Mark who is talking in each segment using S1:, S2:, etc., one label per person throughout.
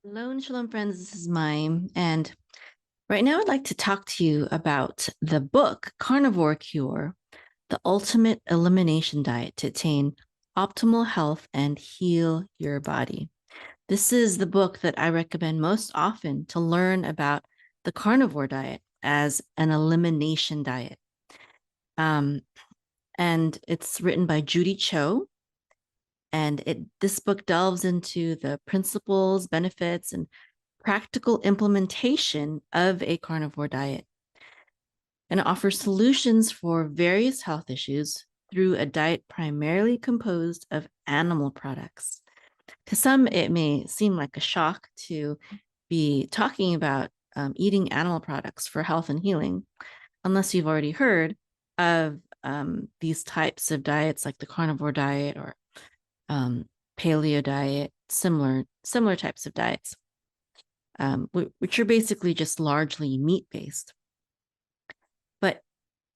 S1: Hello and shalom, friends. This is Mayim. And right now, I'd like to talk to you about the book Carnivore Cure, the ultimate elimination diet to attain optimal health and heal your body. This is the book that I recommend most often to learn about the carnivore diet as an elimination diet. Um, and it's written by Judy Cho. And this book delves into the principles, benefits, and practical implementation of a carnivore diet and offers solutions for various health issues through a diet primarily composed of animal products. To some, it may seem like a shock to be talking about eating animal products for health and healing, unless you've already heard of these types of diets like the carnivore diet or paleo diet, similar types of diets, which are basically just largely meat based. But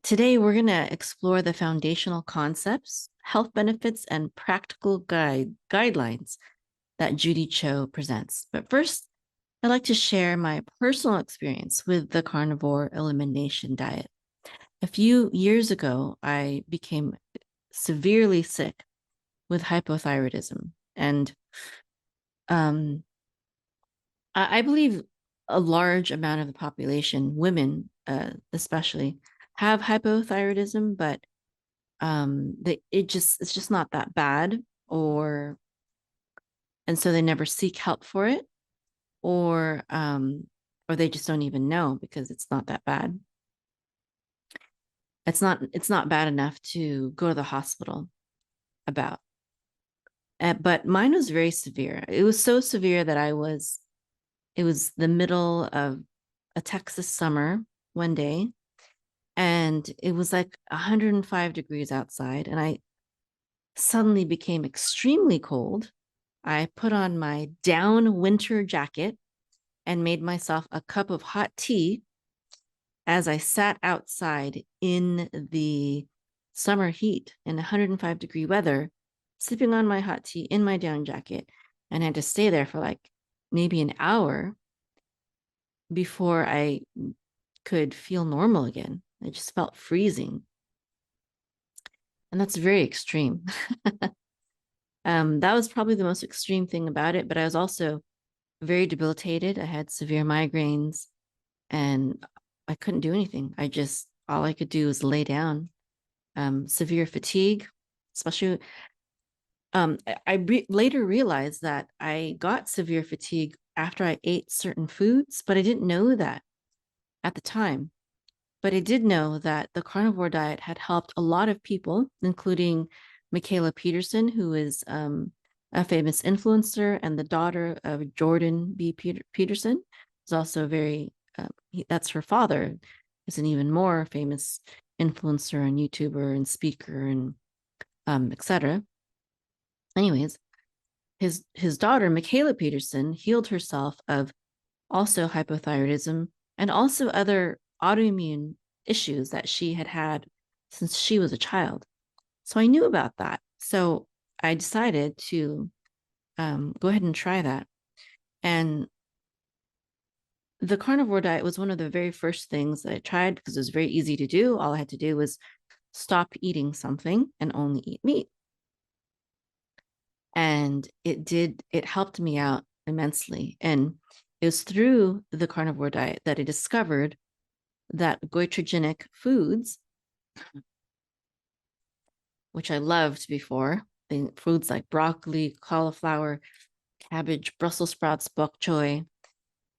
S1: today we're going to explore the foundational concepts, health benefits, and practical guidelines that Judy Cho presents. But first, I'd like to share my personal experience with the carnivore elimination diet. A few years ago, I became severely sick with hypothyroidism. And I believe a large amount of the population, women especially, have hypothyroidism, but it's just not that bad, and so they never seek help for it, or or they just don't even know because it's not that bad. It's not bad enough to go to the hospital about. But mine was very severe. It was so severe that it was the middle of a Texas summer one day, and it was like 105 degrees outside, and I suddenly became extremely cold. I put on my down winter jacket and made myself a cup of hot tea as I sat outside in the summer heat in 105-degree weather, sipping on my hot tea in my down jacket, and I had to stay there for like maybe an hour before I could feel normal again. I just felt freezing. And that's very extreme. That was probably the most extreme thing about it, but I was also very debilitated. I had severe migraines and I couldn't do anything. All I could do was lay down. Severe fatigue, especially. Later realized that I got severe fatigue after I ate certain foods, but I didn't know that at the time. But I did know that the carnivore diet had helped a lot of people, including Mikhaila Peterson, who is a famous influencer and the daughter of Jordan B. Peterson. Is also that's her father, is an even more famous influencer and YouTuber and speaker and etc. Anyways, his daughter, Mikhaila Peterson, healed herself of also hypothyroidism and also other autoimmune issues that she had had since she was a child. So I knew about that. So I decided to go ahead and try that. And the carnivore diet was one of the very first things that I tried because it was very easy to do. All I had to do was stop eating something and only eat meat. And it helped me out immensely. And it was through the carnivore diet that I discovered that goitrogenic foods, which I loved before, foods like broccoli, cauliflower, cabbage, Brussels sprouts, bok choy,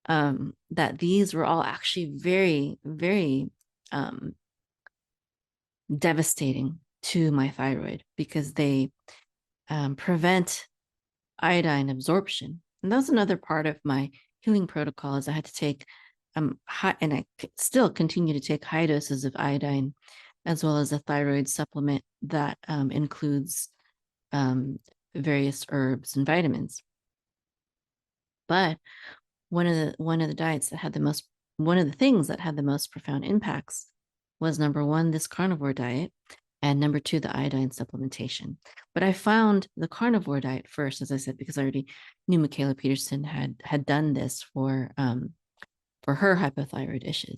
S1: that these were all actually very, very devastating to my thyroid because they prevent iodine absorption. And that was another part of my healing protocol is I had to take high, and I still continue to take high doses of iodine, as well as a thyroid supplement that includes various herbs and vitamins. But one of the diets that had one of the things that had the most profound impacts was number one, this carnivore diet, and number two, the iodine supplementation. But I found the carnivore diet first, as I said, because I already knew Michaela Peterson had done this for her hypothyroid issues.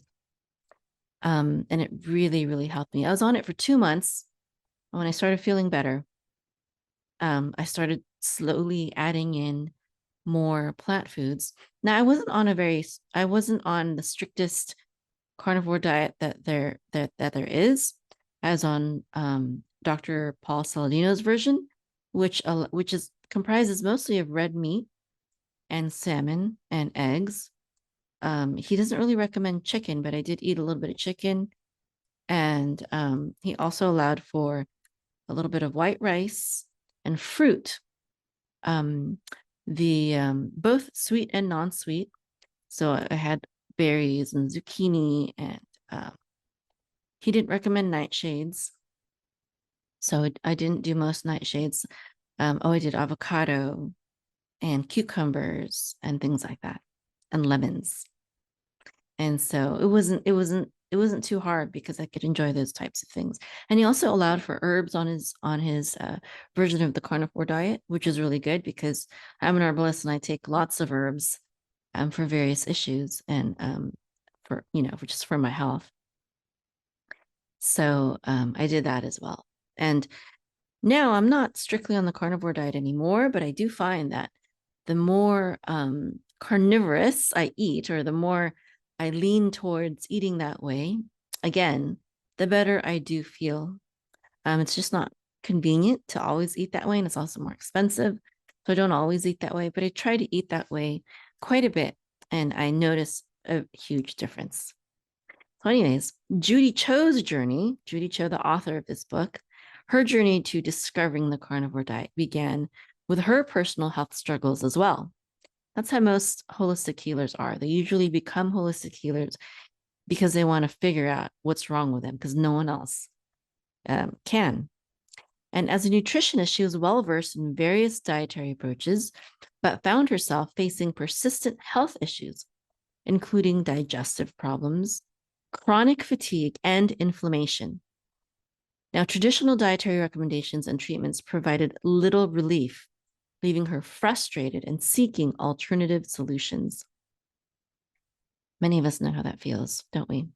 S1: And it really, really helped me. I was on it for 2 months. When I started feeling better, I started slowly adding in more plant foods. Now, I wasn't on the strictest carnivore diet that there is. I was on Dr. Paul Saladino's version, which comprises mostly of red meat and salmon and eggs. He doesn't really recommend chicken, but I did eat a little bit of chicken. And he also allowed for a little bit of white rice and fruit, both sweet and non-sweet. So I had berries and zucchini, and he didn't recommend nightshades. So I didn't do most nightshades. I did avocado and cucumbers and things like that, and lemons. And so it wasn't too hard because I could enjoy those types of things. And he also allowed for herbs on his version of the carnivore diet, which is really good because I'm an herbalist and I take lots of herbs for various issues and for just for my health. So I did that as well. And now I'm not strictly on the carnivore diet anymore, but I do find that the more carnivorous I eat, or the more I lean towards eating that way, again, the better I do feel. It's just not convenient to always eat that way, and it's also more expensive. So I don't always eat that way, but I try to eat that way quite a bit, and I notice a huge difference. So anyways, Judy Cho's journey, Judy Cho, the author of this book, her journey to discovering the carnivore diet began with her personal health struggles as well. That's how most holistic healers are. They usually become holistic healers because they want to figure out what's wrong with them, because no one else can. And as a nutritionist, she was well versed in various dietary approaches, but found herself facing persistent health issues, including digestive problems, chronic fatigue, and inflammation. Now, traditional dietary recommendations and treatments provided little relief, leaving her frustrated and seeking alternative solutions. Many of us know how that feels, don't we?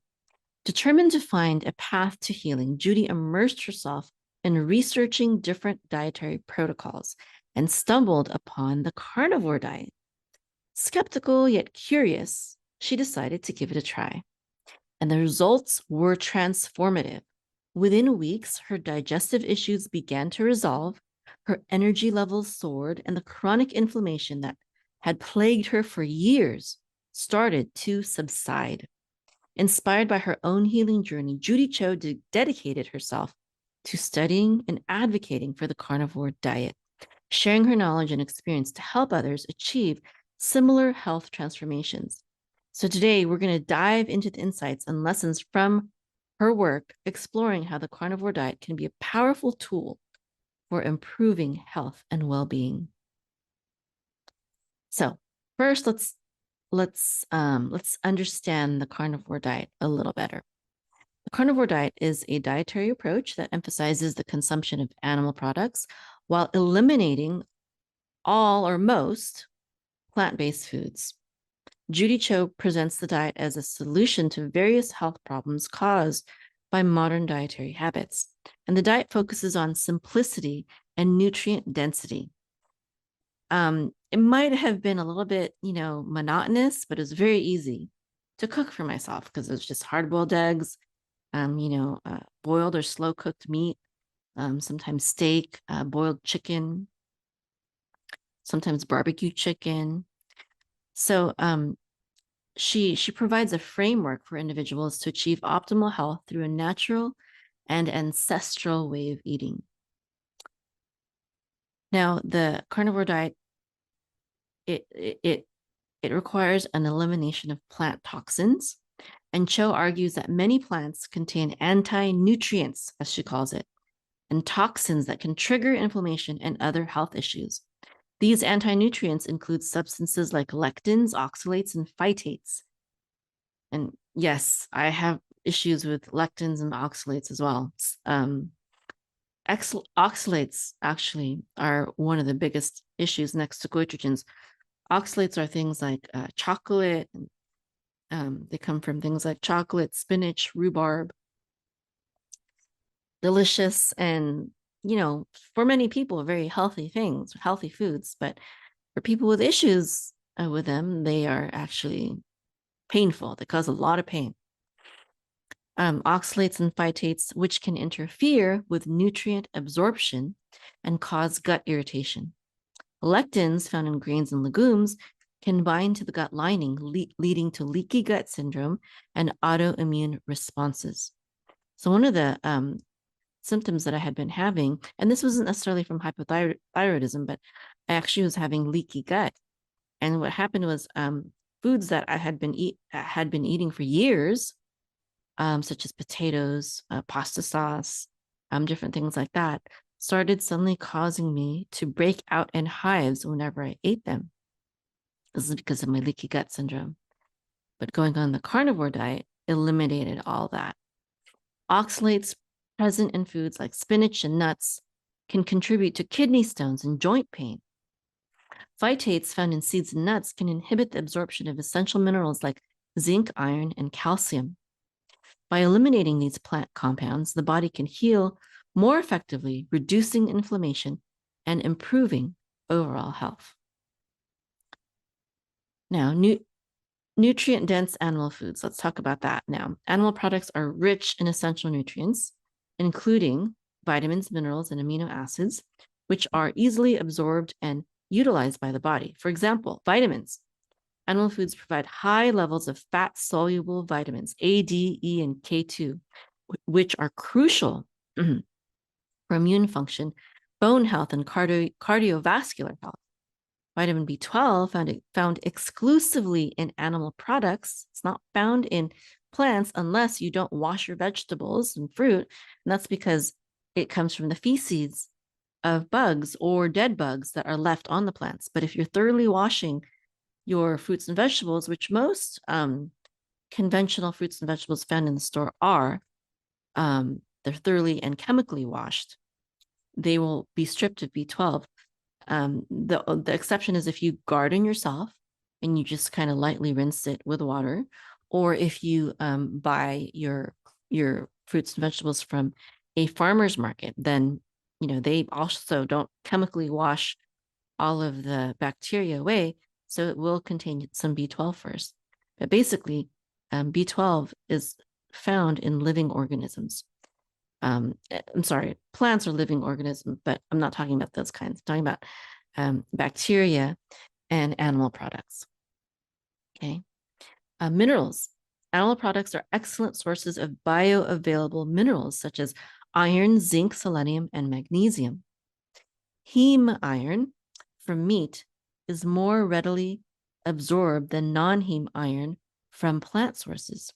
S1: Determined to find a path to healing, Judy immersed herself in researching different dietary protocols and stumbled upon the carnivore diet. Skeptical yet curious, she decided to give it a try. And the results were transformative. Within weeks, her digestive issues began to resolve, her energy levels soared, and the chronic inflammation that had plagued her for years started to subside. Inspired by her own healing journey, Judy Cho dedicated herself to studying and advocating for the carnivore diet, sharing her knowledge and experience to help others achieve similar health transformations. So today we're going to dive into the insights and lessons from her work, exploring how the carnivore diet can be a powerful tool for improving health and well-being. So first, let's understand the carnivore diet a little better. The carnivore diet is a dietary approach that emphasizes the consumption of animal products while eliminating all or most plant-based foods. Judy Cho presents the diet as a solution to various health problems caused by modern dietary habits. And the diet focuses on simplicity and nutrient density. It might have been a little bit, monotonous, but it was very easy to cook for myself because it was just hard-boiled eggs, boiled or slow-cooked meat, sometimes steak, boiled chicken, sometimes barbecue chicken. So she provides a framework for individuals to achieve optimal health through a natural and ancestral way of eating. Now, the carnivore diet, it requires an elimination of plant toxins, and Cho argues that many plants contain anti-nutrients, as she calls it, and toxins that can trigger inflammation and other health issues. These anti-nutrients include substances like lectins, oxalates, and phytates. And yes, I have issues with lectins and oxalates as well. Oxalates actually are one of the biggest issues next to goitrogens. Oxalates are things like chocolate. They come from things like chocolate, spinach, rhubarb, delicious, and for many people, very healthy things, healthy foods. But for people with issues with them, they are actually painful. They cause a lot of pain. Oxalates and phytates, which can interfere with nutrient absorption and cause gut irritation. Lectins found in grains and legumes can bind to the gut lining, leading to leaky gut syndrome and autoimmune responses. So one of the symptoms that I had been having, and this wasn't necessarily from hypothyroidism, but I actually was having leaky gut. And what happened was foods that I had been eating for years, such as potatoes, pasta sauce, different things like that, started suddenly causing me to break out in hives whenever I ate them. This is because of my leaky gut syndrome. But going on the carnivore diet eliminated all that. Oxalates present in foods like spinach and nuts can contribute to kidney stones and joint pain. Phytates found in seeds and nuts can inhibit the absorption of essential minerals like zinc, iron, and calcium. By eliminating these plant compounds, the body can heal more effectively, reducing inflammation and improving overall health. Now, nutrient-dense animal foods. Let's talk about that now. Animal products are rich in essential nutrients, including vitamins, minerals, and amino acids, which are easily absorbed and utilized by the body. For example, vitamins. Animal foods provide high levels of fat-soluble vitamins, A, D, E, and K2, which are crucial for immune function, bone health, and cardiovascular health. Vitamin B12 found exclusively in animal products. It's not found in plants unless you don't wash your vegetables and fruit. And that's because it comes from the feces of bugs or dead bugs that are left on the plants. But if you're thoroughly washing your fruits and vegetables, which most conventional fruits and vegetables found in the store are, they're thoroughly and chemically washed, they will be stripped of B12. The exception is if you garden yourself and you just kind of lightly rinse it with water, or if you buy your fruits and vegetables from a farmer's market, then they also don't chemically wash all of the bacteria away, so it will contain some B12 first. But basically, B12 is found in living organisms. I'm sorry, plants are living organisms, but I'm not talking about those kinds. I'm talking about bacteria and animal products. Okay. Minerals. Animal products are excellent sources of bioavailable minerals such as iron, zinc, selenium, and magnesium. Heme iron from meat is more readily absorbed than non-heme iron from plant sources,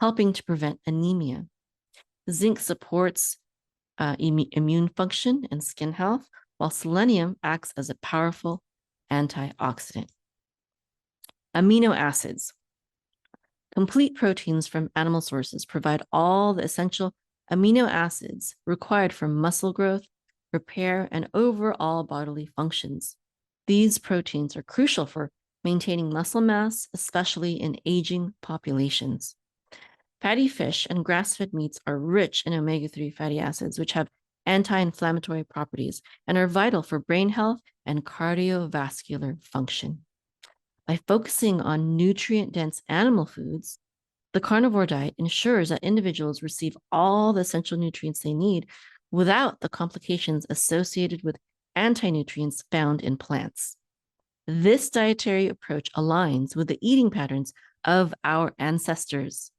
S1: helping to prevent anemia. Zinc supports immune function and skin health, while selenium acts as a powerful antioxidant. Amino acids. Complete proteins from animal sources provide all the essential amino acids required for muscle growth, repair, and overall bodily functions. These proteins are crucial for maintaining muscle mass, especially in aging populations. Fatty fish and grass-fed meats are rich in omega-3 fatty acids, which have anti-inflammatory properties and are vital for brain health and cardiovascular function. By focusing on nutrient-dense animal foods, the carnivore diet ensures that individuals receive all the essential nutrients they need without the complications associated with anti-nutrients found in plants. This dietary approach aligns with the eating patterns of our ancestors,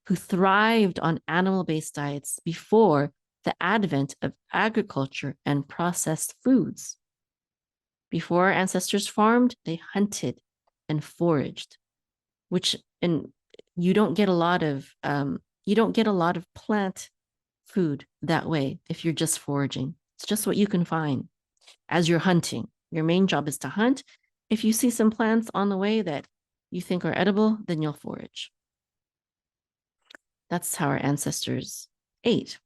S1: who thrived on animal-based diets before the advent of agriculture and processed foods. Before our ancestors farmed, they hunted and foraged, and you don't get a lot of plant food that way if you're just foraging. It's just what you can find as you're hunting. Your main job is to hunt. If you see some plants on the way that you think are edible, then you'll forage. That's how our ancestors ate.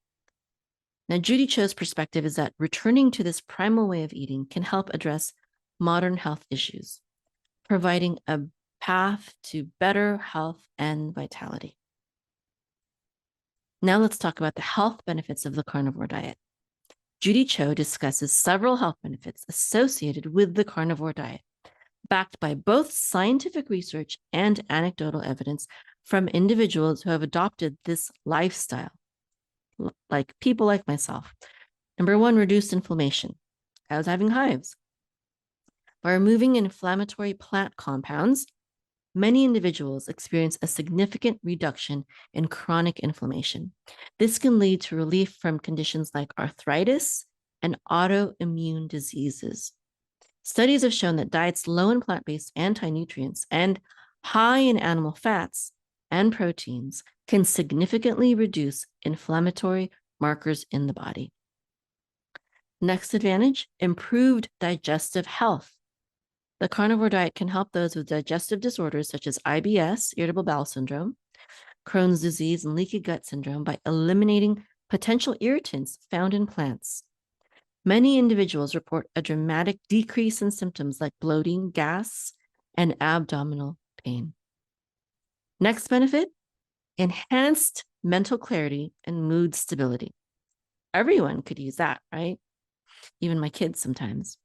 S1: Now, Judy Cho's perspective is that returning to this primal way of eating can help address modern health issues, providing a path to better health and vitality. Now let's talk about the health benefits of the carnivore diet. Judy Cho discusses several health benefits associated with the carnivore diet, backed by both scientific research and anecdotal evidence from individuals who have adopted this lifestyle, like people like myself. Number one, reduced inflammation. I was having hives. By removing inflammatory plant compounds, many individuals experience a significant reduction in chronic inflammation. This can lead to relief from conditions like arthritis and autoimmune diseases. Studies have shown that diets low in plant-based anti-nutrients and high in animal fats and proteins can significantly reduce inflammatory markers in the body. Next advantage, improved digestive health. The carnivore diet can help those with digestive disorders such as IBS, irritable bowel syndrome, Crohn's disease, and leaky gut syndrome by eliminating potential irritants found in plants. Many individuals report a dramatic decrease in symptoms like bloating, gas, and abdominal pain. Next benefit, enhanced mental clarity and mood stability. Everyone could use that, right? Even my kids sometimes.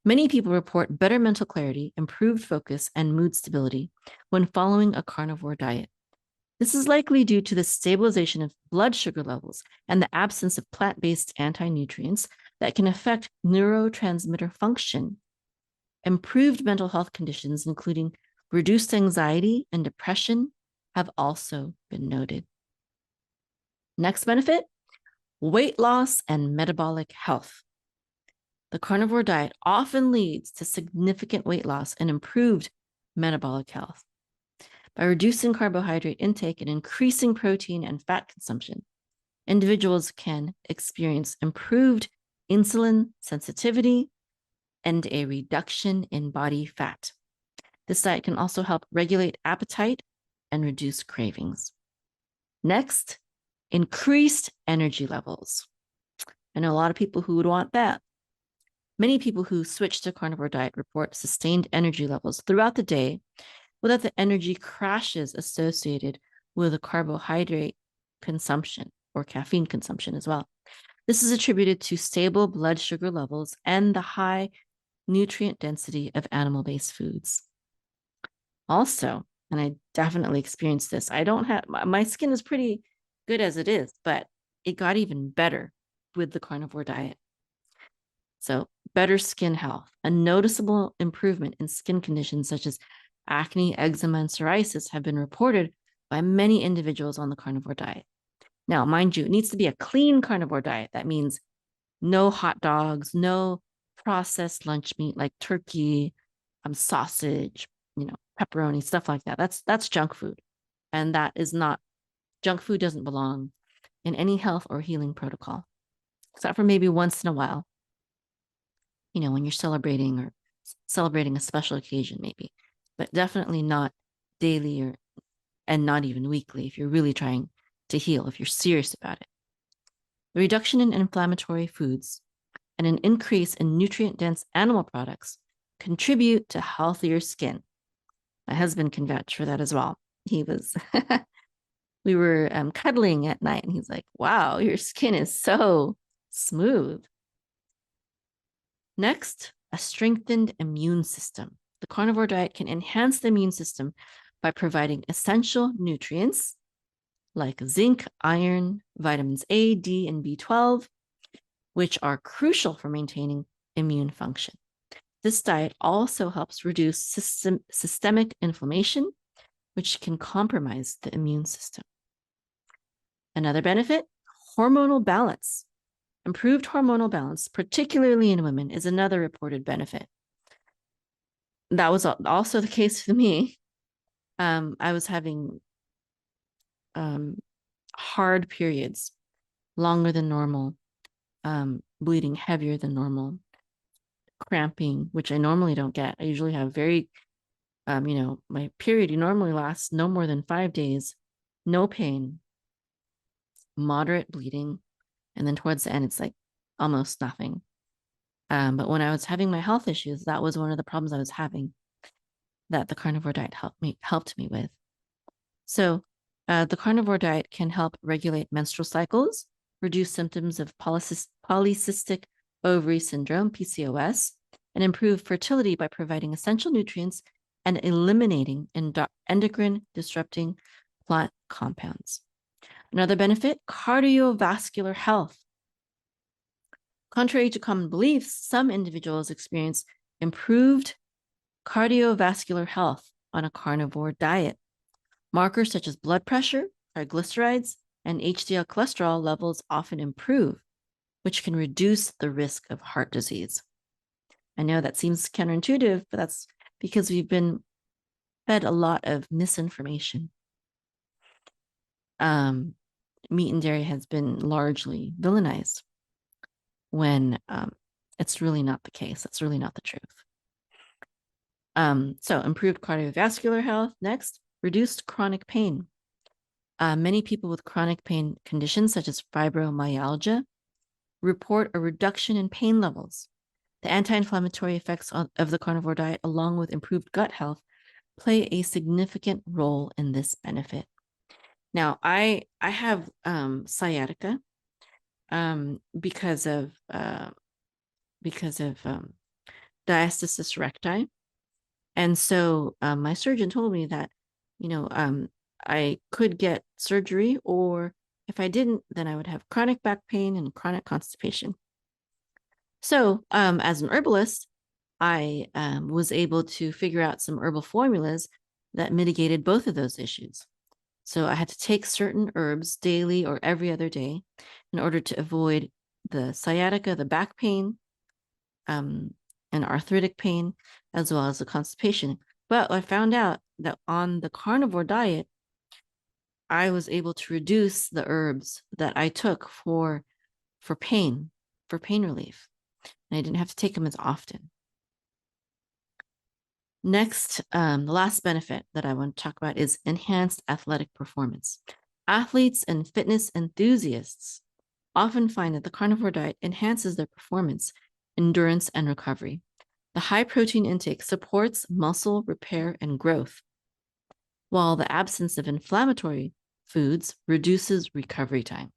S1: Many people report better mental clarity, improved focus, and mood stability when following a carnivore diet. This is likely due to the stabilization of blood sugar levels and the absence of plant-based anti-nutrients that can affect neurotransmitter function. Improved mental health conditions, including reduced anxiety and depression, have also been noted. Next benefit, weight loss and metabolic health. The carnivore diet often leads to significant weight loss and improved metabolic health. By reducing carbohydrate intake and increasing protein and fat consumption, individuals can experience improved insulin sensitivity and a reduction in body fat. This diet can also help regulate appetite and reduce cravings. Next, increased energy levels. I know a lot of people who would want that. Many people who switch to carnivore diet report sustained energy levels throughout the day without the energy crashes associated with a carbohydrate consumption or caffeine consumption as well. This is attributed to stable blood sugar levels and the high nutrient density of animal-based foods. Also, and I definitely experienced this, my skin is pretty good as it is, but it got even better with the carnivore diet. So better skin health, a noticeable improvement in skin conditions such as acne, eczema, and psoriasis have been reported by many individuals on the carnivore diet. Now, mind you, it needs to be a clean carnivore diet. That means no hot dogs, no processed lunch meat like turkey, sausage, pepperoni, stuff like that. That's junk food. And that is not, junk food doesn't belong in any health or healing protocol, except for maybe once in a while, when you're celebrating a special occasion, maybe, but definitely not daily and not even weekly if you're really trying to heal, if you're serious about it. The reduction in inflammatory foods and an increase in nutrient-dense animal products contribute to healthier skin. My husband can vouch for that as well. We were cuddling at night and he's like, wow, your skin is so smooth. Next, a strengthened immune system. The carnivore diet can enhance the immune system by providing essential nutrients like zinc, iron, vitamins A, D, and B12, which are crucial for maintaining immune function. This diet also helps reduce systemic inflammation, which can compromise the immune system. Another benefit, hormonal balance. Improved hormonal balance, particularly in women, is another reported benefit. That was also the case for me. I was having hard periods, longer than normal, bleeding heavier than normal, cramping, which I normally don't get. I usually have my period normally lasts no more than 5 days, no pain, moderate bleeding, And then towards the end, it's like almost nothing. But when I was having my health issues, that was one of the problems I was having that the carnivore diet helped me with. So the carnivore diet can help regulate menstrual cycles, reduce symptoms of polycystic ovary syndrome, PCOS, and improve fertility by providing essential nutrients and eliminating endocrine disrupting plant compounds. Another benefit, cardiovascular health. Contrary to common beliefs, some individuals experience improved cardiovascular health on a carnivore diet. Markers such as blood pressure, triglycerides, and HDL cholesterol levels often improve, which can reduce the risk of heart disease. I know that seems counterintuitive, but that's because we've been fed a lot of misinformation. Meat and dairy has been largely villainized when it's really not the case. That's really not the truth. So improved cardiovascular health. Next, reduced chronic pain. Many people with chronic pain conditions such as fibromyalgia report a reduction in pain levels. The anti-inflammatory effects of the carnivore diet, along with improved gut health, play a significant role in this benefit. Now, I have sciatica because of diastasis recti, and so my surgeon told me that, I could get surgery, or if I didn't, then I would have chronic back pain and chronic constipation. So as an herbalist, I was able to figure out some herbal formulas that mitigated both of those issues. So I had to take certain herbs daily or every other day in order to avoid the sciatica, the back pain, and arthritic pain, as well as the constipation. But I found out that on the carnivore diet, I was able to reduce the herbs that I took for pain relief. And I didn't have to take them as often. Next, the last benefit that I want to talk about is enhanced athletic performance. Athletes and fitness enthusiasts often find that the carnivore diet enhances their performance, endurance, and recovery. The high protein intake supports muscle repair and growth, while the absence of inflammatory foods reduces recovery time.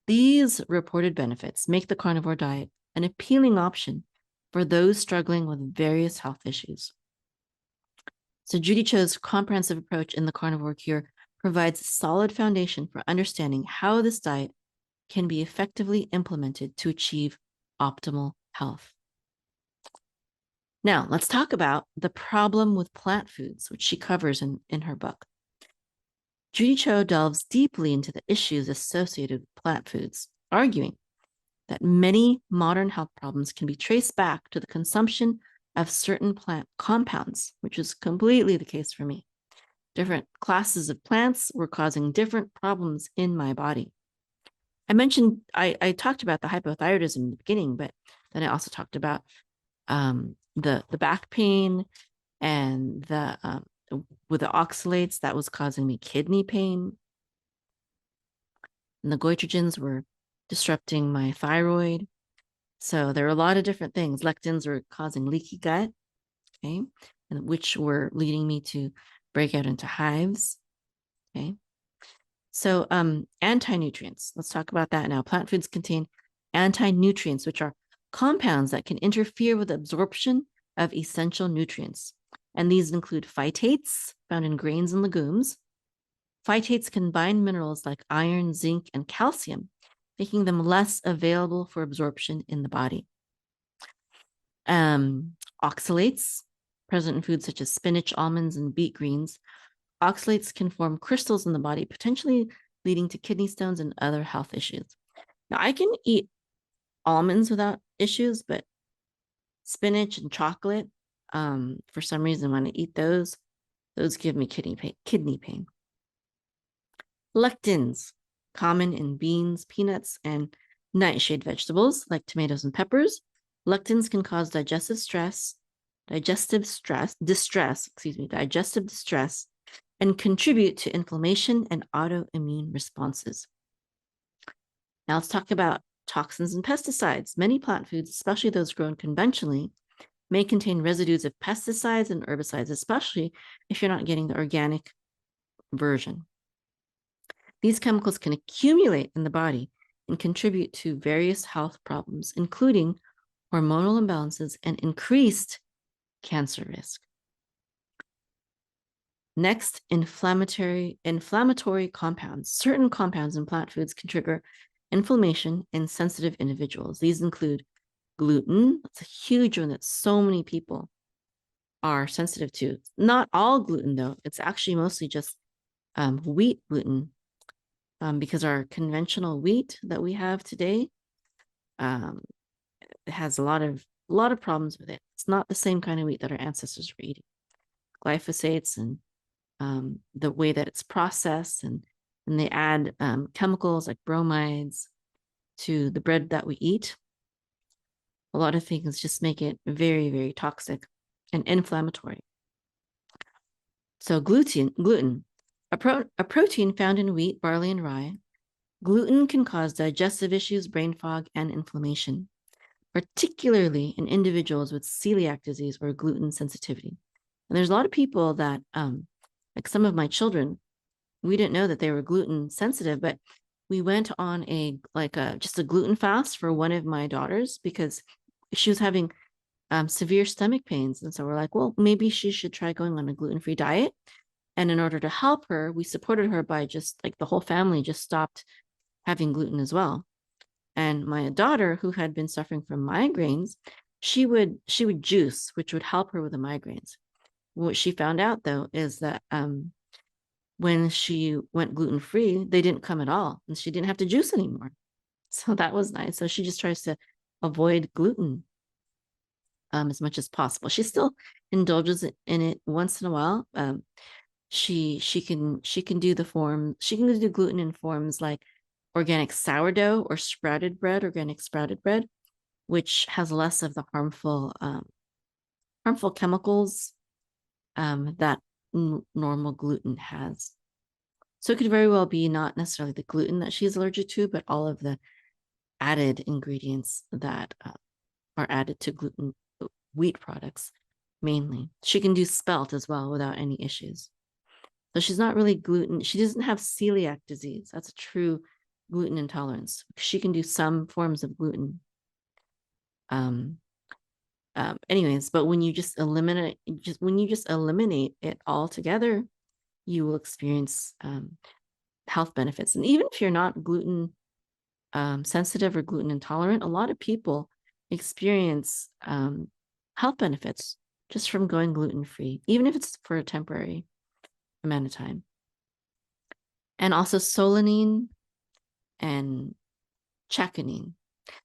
S1: These reported benefits make the carnivore diet an appealing option for those struggling with various health issues. So Judy Cho's comprehensive approach in the Carnivore Cure provides a solid foundation for understanding how this diet can be effectively implemented to achieve optimal health. Now, let's talk about the problem with plant foods, which she covers in her book. Judy Cho delves deeply into the issues associated with plant foods, arguing that many modern health problems can be traced back to the consumption of certain plant compounds, which is completely the case for me. Different classes of plants were causing different problems in my body. I talked about the hypothyroidism in the beginning, but then I also talked about the back pain and with the oxalates that was causing me kidney pain. And the goitrogens were disrupting my thyroid. So there are a lot of different things. Lectins were causing leaky gut, okay, and which were leading me to break out into hives, okay. So anti-nutrients, let's talk about that now. Plant foods contain anti-nutrients, which are compounds that can interfere with the absorption of essential nutrients. And these include phytates, found in grains and legumes. Phytates can bind minerals like iron, zinc, and calcium, making them less available for absorption in the body. Oxalates, present in foods such as spinach, almonds, and beet greens. Oxalates can form crystals in the body, potentially leading to kidney stones and other health issues. Now, I can eat almonds without issues, but spinach and chocolate, for some reason, when I eat those give me kidney pain. Lectins, common in beans, peanuts, and nightshade vegetables like tomatoes and peppers. Lectins can cause digestive distress, and contribute to inflammation and autoimmune responses. Now let's talk about toxins and pesticides. Many plant foods, especially those grown conventionally, may contain residues of pesticides and herbicides, especially if you're not getting the organic version. These chemicals can accumulate in the body and contribute to various health problems, including hormonal imbalances and increased cancer risk. Next, inflammatory compounds. Certain compounds in plant foods can trigger inflammation in sensitive individuals. These include gluten. That's a huge one that so many people are sensitive to. Not all gluten, though. It's actually mostly just wheat gluten, because our conventional wheat that we have today has a lot of problems with it. It's not the same kind of wheat that our ancestors were eating. Glyphosates and the way that it's processed, and they add chemicals like bromides to the bread that we eat. A lot of things just make it very, very toxic and inflammatory. So gluten, a protein found in wheat, barley, and rye. Gluten can cause digestive issues, brain fog, and inflammation, particularly in individuals with celiac disease or gluten sensitivity. And there's a lot of people that, like some of my children, we didn't know that they were gluten sensitive, but we went on just a gluten fast for one of my daughters because she was having severe stomach pains. And so we're like, well, maybe she should try going on a gluten-free diet. And in order to help her, we supported her by just like the whole family just stopped having gluten as well. And my daughter, who had been suffering from migraines, she would juice, which would help her with the migraines. What she found out, though, is that when she went gluten-free, they didn't come at all, and she didn't have to juice anymore. So that was nice. So she just tries to avoid gluten as much as possible. She still indulges in it once in a while. She can do the form. She can do gluten in forms like organic sourdough or organic sprouted bread, which has less of the harmful chemicals that normal gluten has. So it could very well be not necessarily the gluten that she's allergic to, but all of the added ingredients that are added to gluten wheat products mainly. She can do spelt as well without any issues. So she's not really gluten. She doesn't have celiac disease. That's a true gluten intolerance. She can do some forms of gluten. Anyways, but when you just eliminate it altogether, you will experience health benefits. And even if you're not gluten sensitive or gluten intolerant, a lot of people experience health benefits just from going gluten-free, even if it's for a temporary amount of time. And also solanine and chaconine.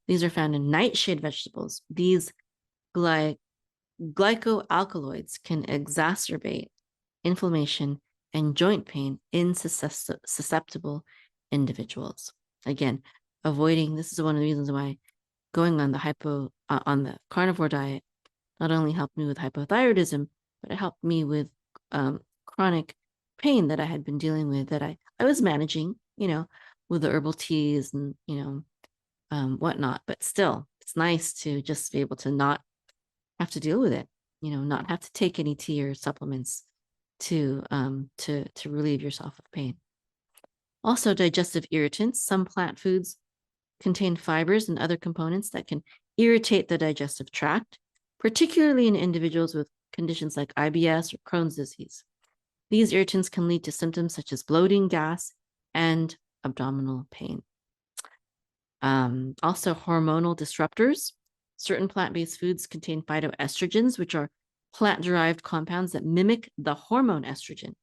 S1: These are found in nightshade vegetables. These glycoalkaloids can exacerbate inflammation and joint pain in susceptible individuals. Again, this is one of the reasons why going on the carnivore diet not only helped me with hypothyroidism, but it helped me with chronic pain that I had been dealing with, that I was managing, with the herbal teas and, whatnot. But still, it's nice to just be able to not have to deal with it, not have to take any tea or supplements to relieve yourself of pain. Also, digestive irritants. Some plant foods contain fibers and other components that can irritate the digestive tract, particularly in individuals with conditions like IBS or Crohn's disease. These irritants can lead to symptoms such as bloating, gas, and abdominal pain. Also, hormonal disruptors. Certain plant-based foods contain phytoestrogens, which are plant-derived compounds that mimic the hormone estrogen.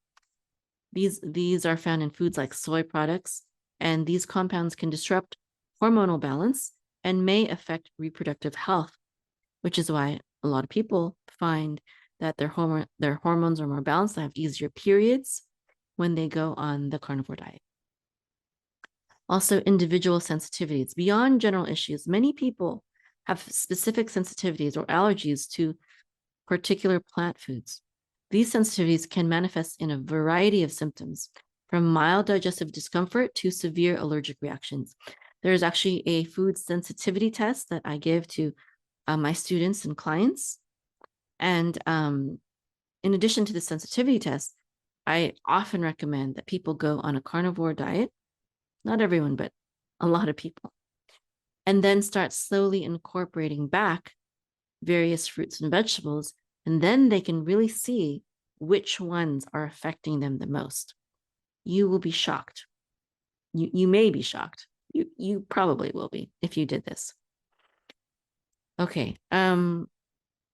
S1: These are found in foods like soy products, and these compounds can disrupt hormonal balance and may affect reproductive health, which is why a lot of people find that their hormones are more balanced. They have easier periods when they go on the carnivore diet. Also, individual sensitivities. Beyond general issues, many people have specific sensitivities or allergies to particular plant foods. These sensitivities can manifest in a variety of symptoms, from mild digestive discomfort to severe allergic reactions. There's actually a food sensitivity test that I give to my students and clients. And in addition to the sensitivity test, I often recommend that people go on a carnivore diet. Not everyone, but a lot of people. And then start slowly incorporating back various fruits and vegetables. And then they can really see which ones are affecting them the most. You will be shocked. You may be shocked. You probably will be if you did this. Okay. Now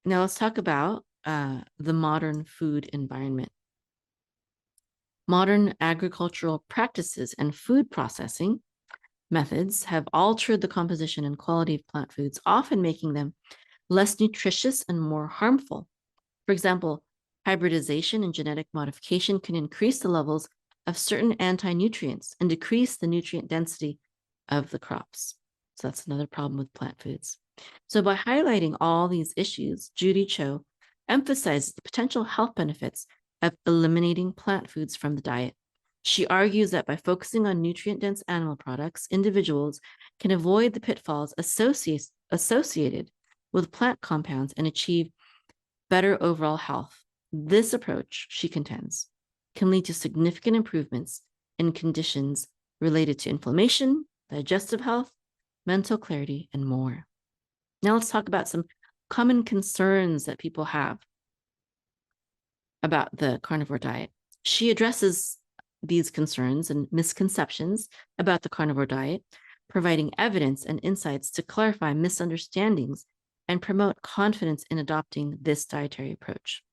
S1: let's talk about the modern food environment. Modern agricultural practices and food processing methods have altered the composition and quality of plant foods, often making them less nutritious and more harmful. For example, hybridization and genetic modification can increase the levels of certain anti-nutrients and decrease the nutrient density of the crops. So that's another problem with plant foods. So by highlighting all these issues, Judy Cho emphasizes the potential health benefits of eliminating plant foods from the diet. She argues that by focusing on nutrient-dense animal products, individuals can avoid the pitfalls associated with plant compounds and achieve better overall health. This approach, she contends, can lead to significant improvements in conditions related to inflammation, digestive health, mental clarity, and more. Now let's talk about some common concerns that people have about the carnivore diet. She addresses these concerns and misconceptions about the carnivore diet, providing evidence and insights to clarify misunderstandings and promote confidence in adopting this dietary approach.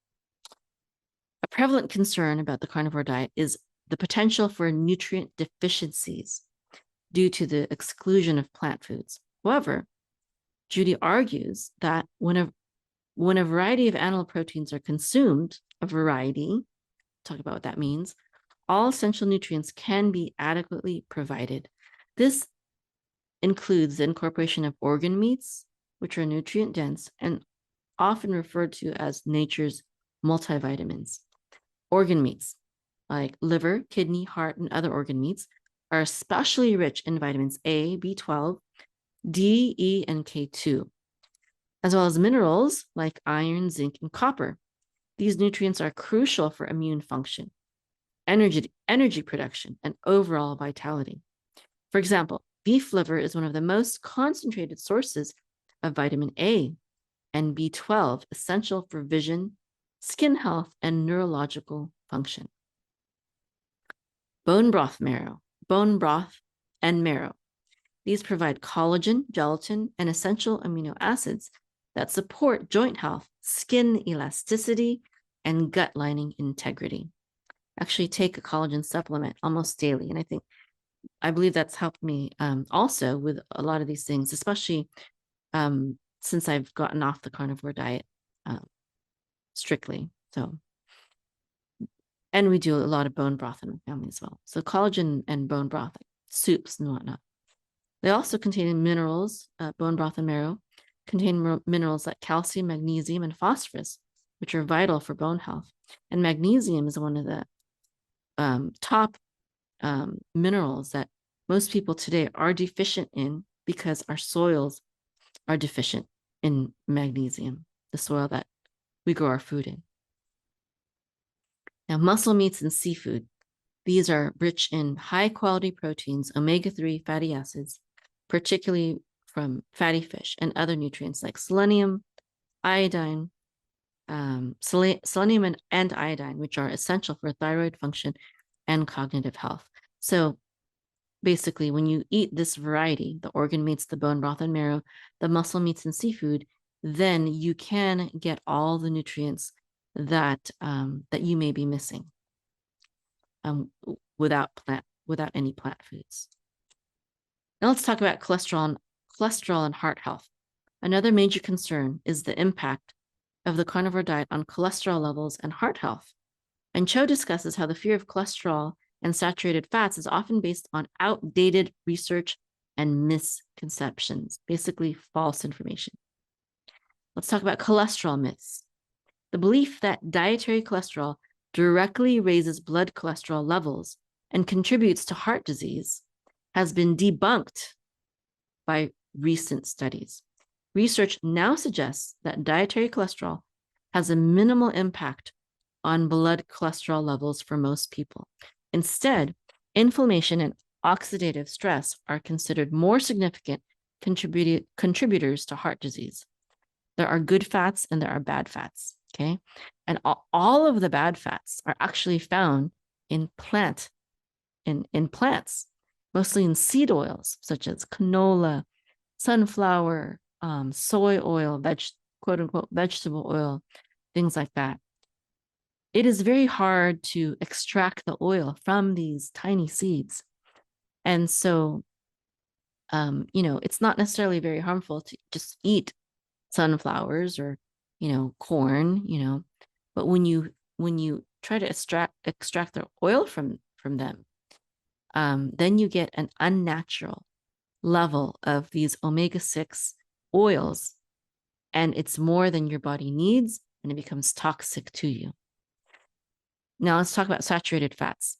S1: A prevalent concern about the carnivore diet is the potential for nutrient deficiencies due to the exclusion of plant foods. However, Judy argues that when a variety of animal proteins are consumed, talk about what that means, all essential nutrients can be adequately provided. This includes the incorporation of organ meats, which are nutrient dense and often referred to as nature's multivitamins. Organ meats, like liver, kidney, heart, and other organ meats, are especially rich in vitamins A, B12, D, E, and K2, as well as minerals like iron, zinc, and copper. These nutrients are crucial for immune function, energy production, and overall vitality. For example, beef liver is one of the most concentrated sources of vitamin A and B12, essential for vision, skin health, and neurological function. Bone broth and marrow. These provide collagen, gelatin, and essential amino acids that support joint health, skin elasticity, and gut lining integrity. Actually take a collagen supplement almost daily. And I believe that's helped me also with a lot of these things, especially since I've gotten off the carnivore diet strictly. So, and we do a lot of bone broth in my family as well. So collagen and bone broth, like soups and whatnot. They also contain minerals, bone broth and marrow, contain minerals like calcium, magnesium, and phosphorus, which are vital for bone health. And magnesium is one of the top minerals that most people today are deficient in because our soils are deficient in magnesium, the soil that we grow our food in. Now, muscle meats and seafood. These are rich in high-quality proteins, omega-3 fatty acids, particularly from fatty fish, and other nutrients like selenium, iodine, selenium and iodine, which are essential for thyroid function and cognitive health. So basically, when you eat this variety, the organ meats, the bone broth and marrow, the muscle meats and seafood, then you can get all the nutrients that you may be missing without any plant foods. Now let's talk about cholesterol and heart health. Another major concern is the impact of the carnivore diet on cholesterol levels and heart health. And Cho discusses how the fear of cholesterol and saturated fats is often based on outdated research and misconceptions, basically false information. Let's talk about cholesterol myths. The belief that dietary cholesterol directly raises blood cholesterol levels and contributes to heart disease has been debunked by recent studies. Research now suggests that dietary cholesterol has a minimal impact on blood cholesterol levels for most people. Instead, inflammation and oxidative stress are considered more significant contributors to heart disease. There are good fats and there are bad fats, okay? And all of the bad fats are actually found in plants, mostly in seed oils, such as canola, sunflower, soy oil, quote unquote, vegetable oil, things like that. It is very hard to extract the oil from these tiny seeds. And so, it's not necessarily very harmful to just eat sunflowers or, corn, but when you try to extract the oil from them, then you get an unnatural level of these omega-6 oils, and it's more than your body needs, and it becomes toxic to you. Now let's talk about saturated fats.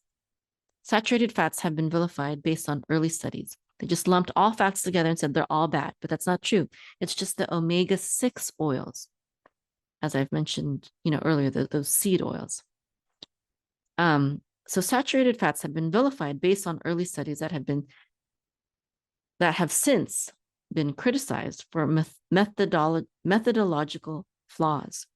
S1: Saturated fats have been vilified based on early studies. They just lumped all fats together and said they're all bad, but that's not true. It's just the omega-6 oils, as I've mentioned, earlier, those seed oils. So saturated fats have been vilified based on early studies that have since been criticized for methodological flaws.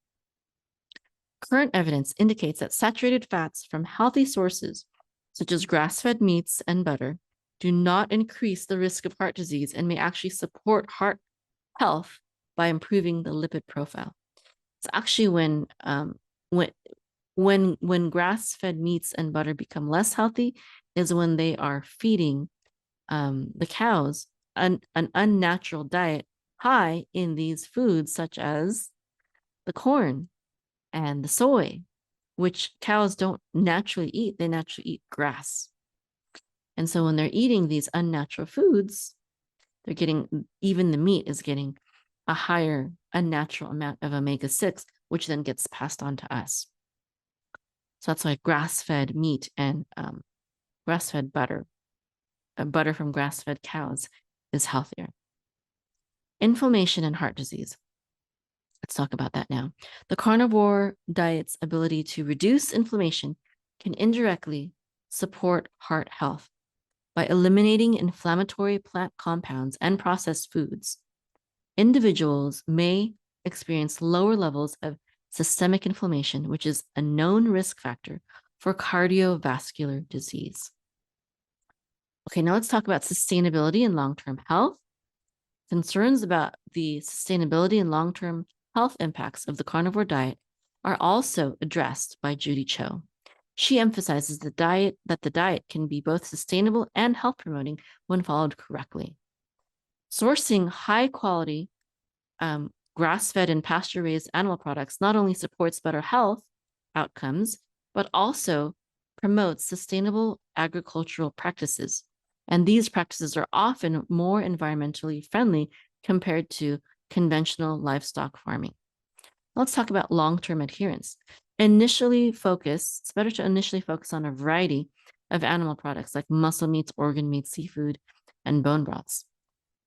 S1: Current evidence indicates that saturated fats from healthy sources, such as grass-fed meats and butter, do not increase the risk of heart disease and may actually support heart health by improving the lipid profile. It's actually when grass-fed meats and butter become less healthy is when they are feeding the cows an unnatural diet high in these foods, such as the corn and the soy, which cows don't naturally eat. They naturally eat grass. And so when they're eating these unnatural foods, even the meat is getting a higher unnatural amount of omega-6, which then gets passed on to us. So that's why grass-fed meat and grass-fed butter from grass-fed cows is healthier. Inflammation and heart disease. Let's talk about that now. The carnivore diet's ability to reduce inflammation can indirectly support heart health by eliminating inflammatory plant compounds and processed foods. Individuals may experience lower levels of systemic inflammation, which is a known risk factor for cardiovascular disease. Okay, now let's talk about sustainability and long-term health. Concerns about the sustainability and long-term health impacts of the carnivore diet are also addressed by Judy Cho. She emphasizes that the diet can be both sustainable and health-promoting when followed correctly. Sourcing high-quality grass-fed and pasture-raised animal products not only supports better health outcomes, but also promotes sustainable agricultural practices. And these practices are often more environmentally friendly compared to conventional livestock farming. Let's talk about long-term adherence. It's better to initially focus on a variety of animal products like muscle meats, organ meats, seafood, and bone broths.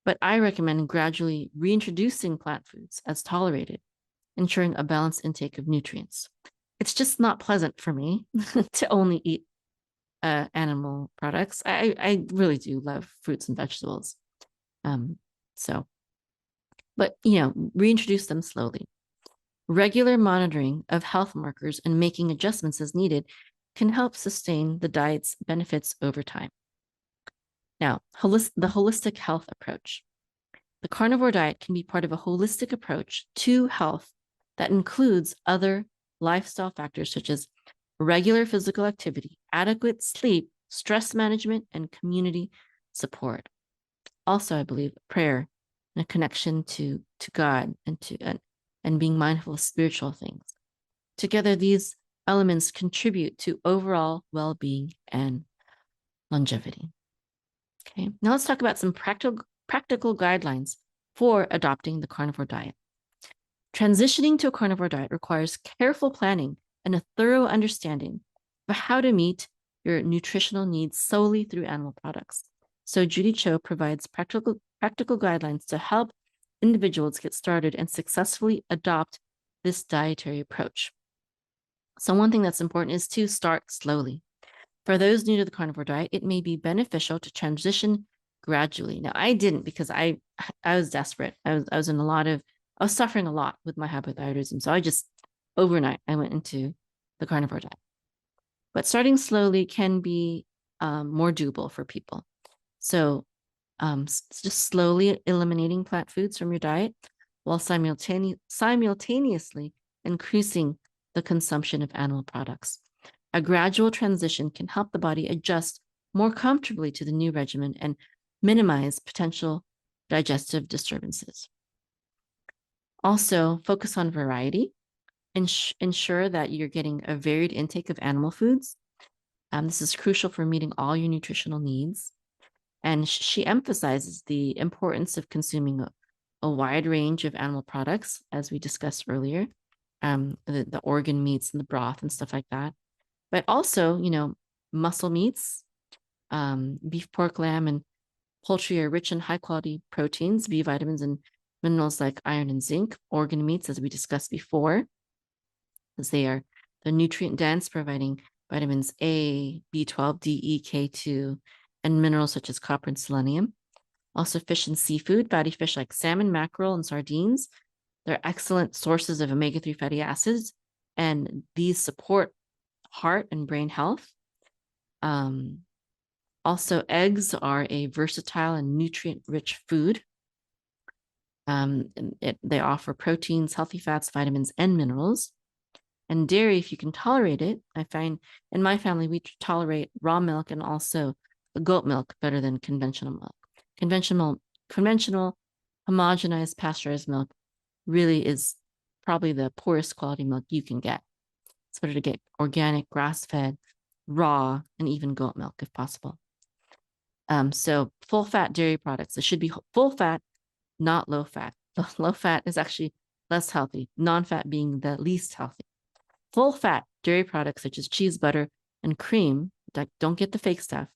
S1: But I recommend gradually reintroducing plant foods as tolerated, ensuring a balanced intake of nutrients. It's just not pleasant for me to only eat animal products. I really do love fruits and vegetables. But reintroduce them slowly. Regular monitoring of health markers and making adjustments as needed can help sustain the diet's benefits over time. Now, the holistic health approach. The carnivore diet can be part of a holistic approach to health that includes other lifestyle factors such as regular physical activity, adequate sleep, stress management, and community support. Also, I believe prayer and a connection to God and being mindful of spiritual things. Together, these elements contribute to overall well-being and longevity. Okay, now let's talk about some practical guidelines for adopting the carnivore diet. Transitioning to a carnivore diet requires careful planning and a thorough understanding of how to meet your nutritional needs solely through animal products. So Judy Cho provides practical practical guidelines to help individuals get started and successfully adopt this dietary approach. So one thing that's important is to start slowly. For those new to the carnivore diet, it may be beneficial to transition gradually. Now, I didn't because I was desperate. I was suffering a lot with my hypothyroidism. So I just overnight I went into the carnivore diet. But starting slowly can be more doable for people. So just slowly eliminating plant foods from your diet while simultaneously increasing the consumption of animal products. A gradual transition can help the body adjust more comfortably to the new regimen and minimize potential digestive disturbances. Also, focus on variety. Ensure that you're getting a varied intake of animal foods. This is crucial for meeting all your nutritional needs. And she emphasizes the importance of consuming a wide range of animal products, as we discussed earlier, the organ meats and the broth and stuff like that. But also, muscle meats, beef, pork, lamb, and poultry are rich in high quality proteins, B vitamins, and minerals like iron and zinc. Organ meats, as we discussed before, as they are the nutrient dense, providing vitamins A, B12, D, E, K2, and minerals such as copper and selenium. Also, fish and seafood, fatty fish like salmon, mackerel, and sardines. They're excellent sources of omega-3 fatty acids, and these support heart and brain health. Also, eggs are a versatile and nutrient-rich food. They offer proteins, healthy fats, vitamins, and minerals. And dairy, if you can tolerate it, I find in my family, we tolerate raw milk and also goat milk better than conventional milk. Conventional homogenized pasteurized milk really is probably the poorest quality milk you can get. It's better to get organic, grass-fed, raw, and even goat milk if possible. So full-fat dairy products, it should be full-fat, not low-fat. Low-fat is actually less healthy, non-fat being the least healthy. Full-fat dairy products such as cheese, butter, and cream, don't get the fake stuff,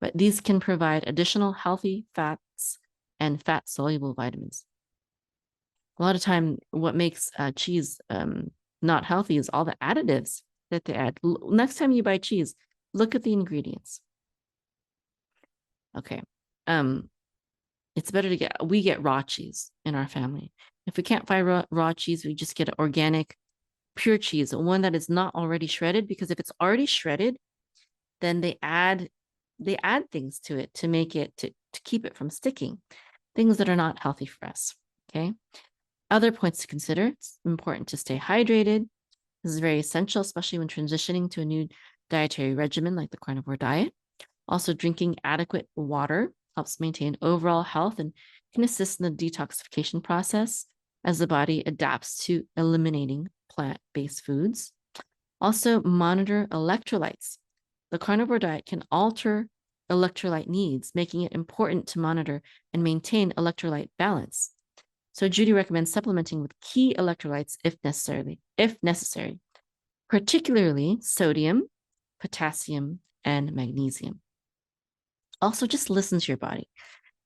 S1: but these can provide additional healthy fats and fat-soluble vitamins. A lot of time, what makes cheese not healthy is all the additives that they add. Next time you buy cheese, look at the ingredients. Okay. It's better we get raw cheese in our family. If we can't find raw cheese, we just get organic, pure cheese, one that is not already shredded, because if it's already shredded, then they add things to it to make it, to keep it from sticking, things that are not healthy for us. Okay. Other points to consider: it's important to stay hydrated. This is very essential, especially when transitioning to a new dietary regimen like the carnivore diet. Also, drinking adequate water helps maintain overall health and can assist in the detoxification process as the body adapts to eliminating plant-based foods. Also, monitor electrolytes. The carnivore diet can alter electrolyte needs, making it important to monitor and maintain electrolyte balance. So Judy recommends supplementing with key electrolytes if necessary, particularly sodium, potassium, and magnesium. Also, just listen to your body.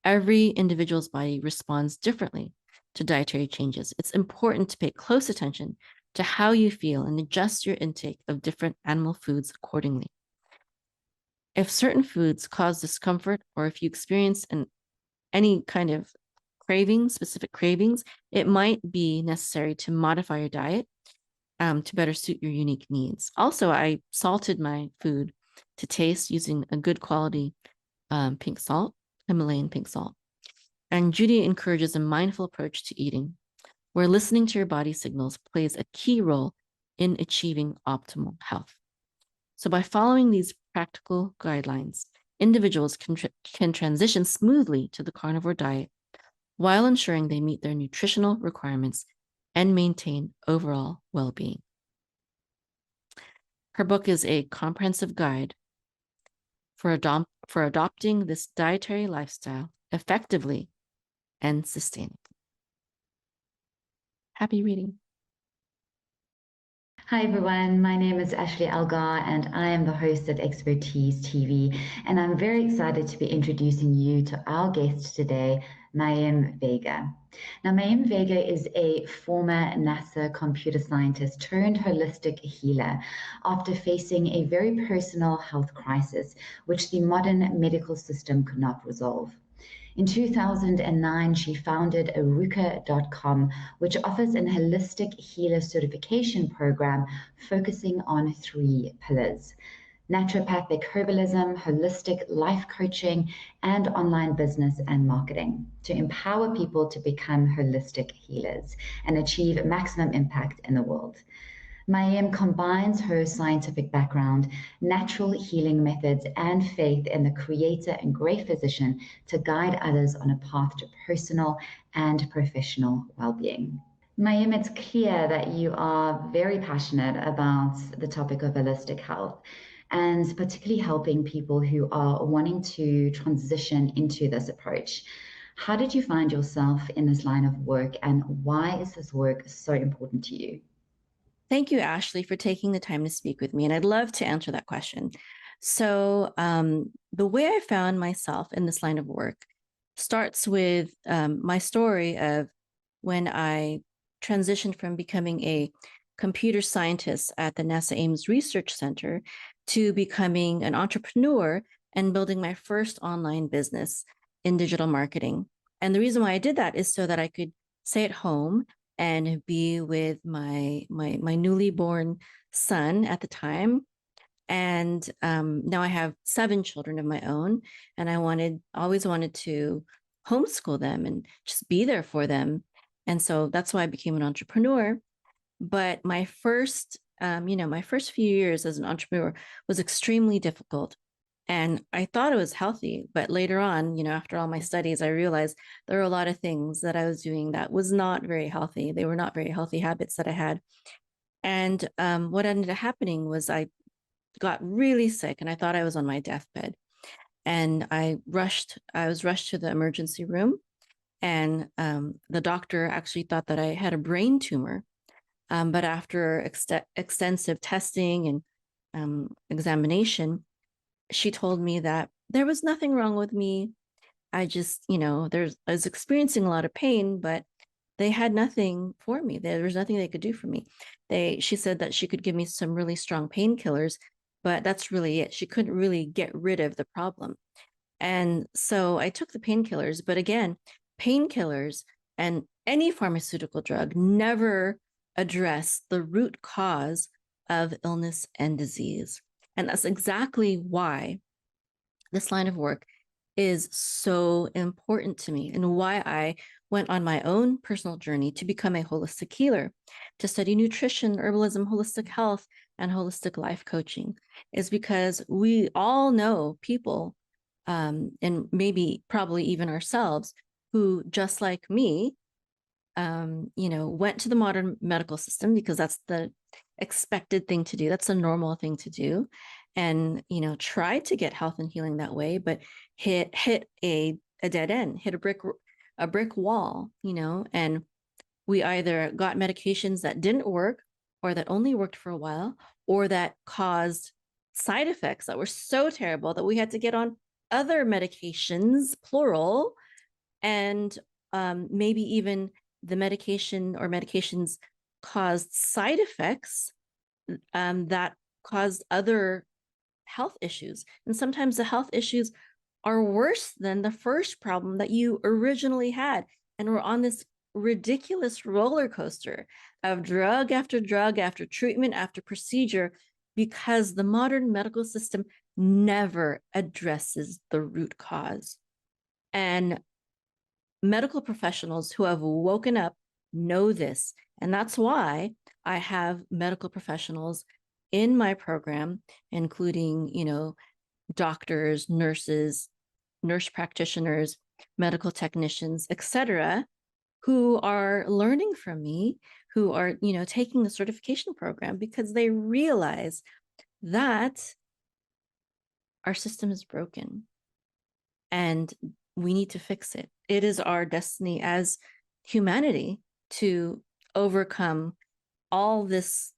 S1: Every individual's body responds differently to dietary changes. It's important to pay close attention to how you feel and adjust your intake of different animal foods accordingly. If certain foods cause discomfort, or if you experience any kind of specific cravings, it might be necessary to modify your diet to better suit your unique needs. Also, I salted my food to taste using a good quality pink salt, Himalayan pink salt. And Judy encourages a mindful approach to eating, where listening to your body signals plays a key role in achieving optimal health. So by following these practical guidelines, individuals can transition smoothly to the carnivore diet while ensuring they meet their nutritional requirements and maintain overall well-being. Her book is a comprehensive guide for adopting this dietary lifestyle effectively and sustainably. Happy reading.
S2: Hi everyone, my name is Ashley Algar and I am the host at Expertise TV, and I'm very excited to be introducing you to our guest today, Mayim Vega. Now, Mayim Vega is a former NASA computer scientist turned holistic healer after facing a very personal health crisis, which the modern medical system could not resolve. In 2009, she founded Arukah.com, which offers an holistic healer certification program focusing on three pillars: naturopathic herbalism, holistic life coaching, and online business and marketing to empower people to become holistic healers and achieve maximum impact in the world. Mayim combines her scientific background, natural healing methods, and faith in the creator and great physician to guide others on a path to personal and professional well-being. Mayim, it's clear that you are very passionate about the topic of holistic health and particularly helping people who are wanting to transition into this approach. How did you find yourself in this line of work, and why is this work so important to you?
S1: Thank you, Ashley, for taking the time to speak with me. And I'd love to answer that question. So, the way I found myself in this line of work starts with my story of when I transitioned from becoming a computer scientist at the NASA Ames Research Center to becoming an entrepreneur and building my first online business in digital marketing. And the reason why I did that is so that I could stay at home and be with my newly born son at the time. And now I have 7 children of my own, and I always wanted to homeschool them and just be there for them. And so that's why I became an entrepreneur. But my first few years as an entrepreneur was extremely difficult. And I thought it was healthy, but later on, after all my studies, I realized there were a lot of things that I was doing that was not very healthy. They were not very healthy habits that I had. And what ended up happening was I got really sick and I thought I was on my deathbed. And I was rushed to the emergency room. And the doctor actually thought that I had a brain tumor. But after extensive testing and examination, she told me that there was nothing wrong with me. I was experiencing a lot of pain, but they had nothing for me. There was nothing they could do for me. She said that she could give me some really strong painkillers, but that's really it. She couldn't really get rid of the problem. And so I took the painkillers, but again, painkillers and any pharmaceutical drug never address the root cause of illness and disease. And that's exactly why this line of work is so important to me and why I went on my own personal journey to become a holistic healer, to study nutrition, herbalism, holistic health, and holistic life coaching, is because we all know people, and maybe probably even ourselves, who, just like me, went to the modern medical system because that's the expected thing to do. That's a normal thing to do. And, tried to get health and healing that way, but hit a dead end, hit a brick wall, and we either got medications that didn't work or that only worked for a while, or that caused side effects that were so terrible that we had to get on other medications, plural, and maybe even the medication or medications caused side effects that caused other health issues. And sometimes the health issues are worse than the first problem that you originally had. And we're on this ridiculous roller coaster of drug after treatment after procedure, because the modern medical system never addresses the root cause. And medical professionals who have woken up know this. And that's why I have medical professionals in my program, including, doctors, nurses, nurse practitioners, medical technicians, etc., who are learning from me, who are, taking the certification program because they realize that our system is broken and we need to fix it. It is our destiny as humanity to overcome all this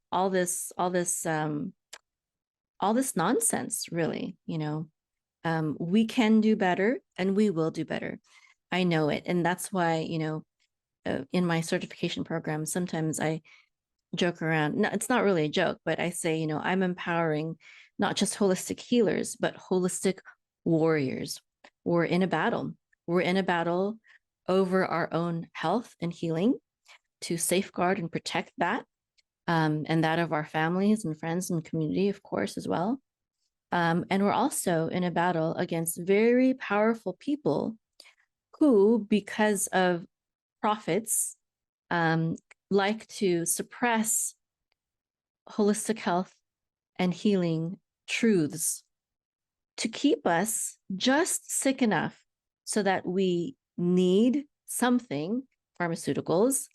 S1: nonsense, really. We can do better and we will do better. I know it. And that's why, in my certification program, sometimes I joke around. No, it's not really a joke, but I say, I'm empowering not just holistic healers, but holistic warriors. We're in a battle. We're in a battle over our own health and healing to safeguard and protect that, and that of our families and friends and community, of course, as well. And we're also in a battle against very powerful people who, because of profits, um, like to suppress holistic health and healing truths to keep us just sick enough so that we need something, pharmaceuticals,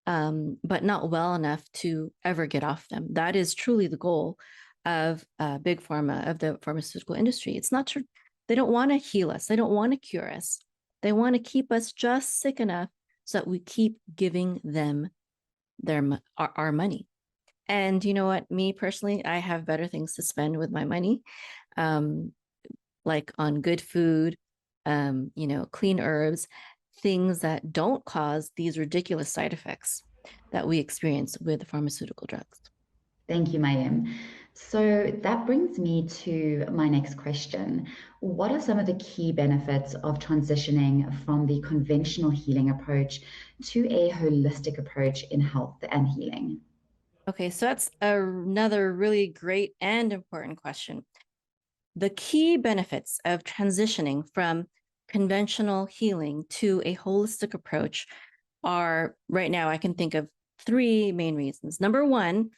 S1: but not well enough to ever get off them. That is truly the goal of big pharma, of the pharmaceutical industry. It's not true. They don't want to heal us. They don't want to cure us. They want to keep us just sick enough so that we keep giving them our money. And you know what? Me personally, I have better things to spend with my money, um, like on good food, clean herbs, things that don't cause these ridiculous side effects that we experience with pharmaceutical drugs.
S2: Thank you, Mayim. So that brings me to my next question. What are some of the key benefits of transitioning from the conventional healing approach to a holistic approach in health and healing?
S1: Okay, so that's another really great and important question. The key benefits of transitioning from conventional healing to a holistic approach are, right now, I can think of three main reasons. Number one,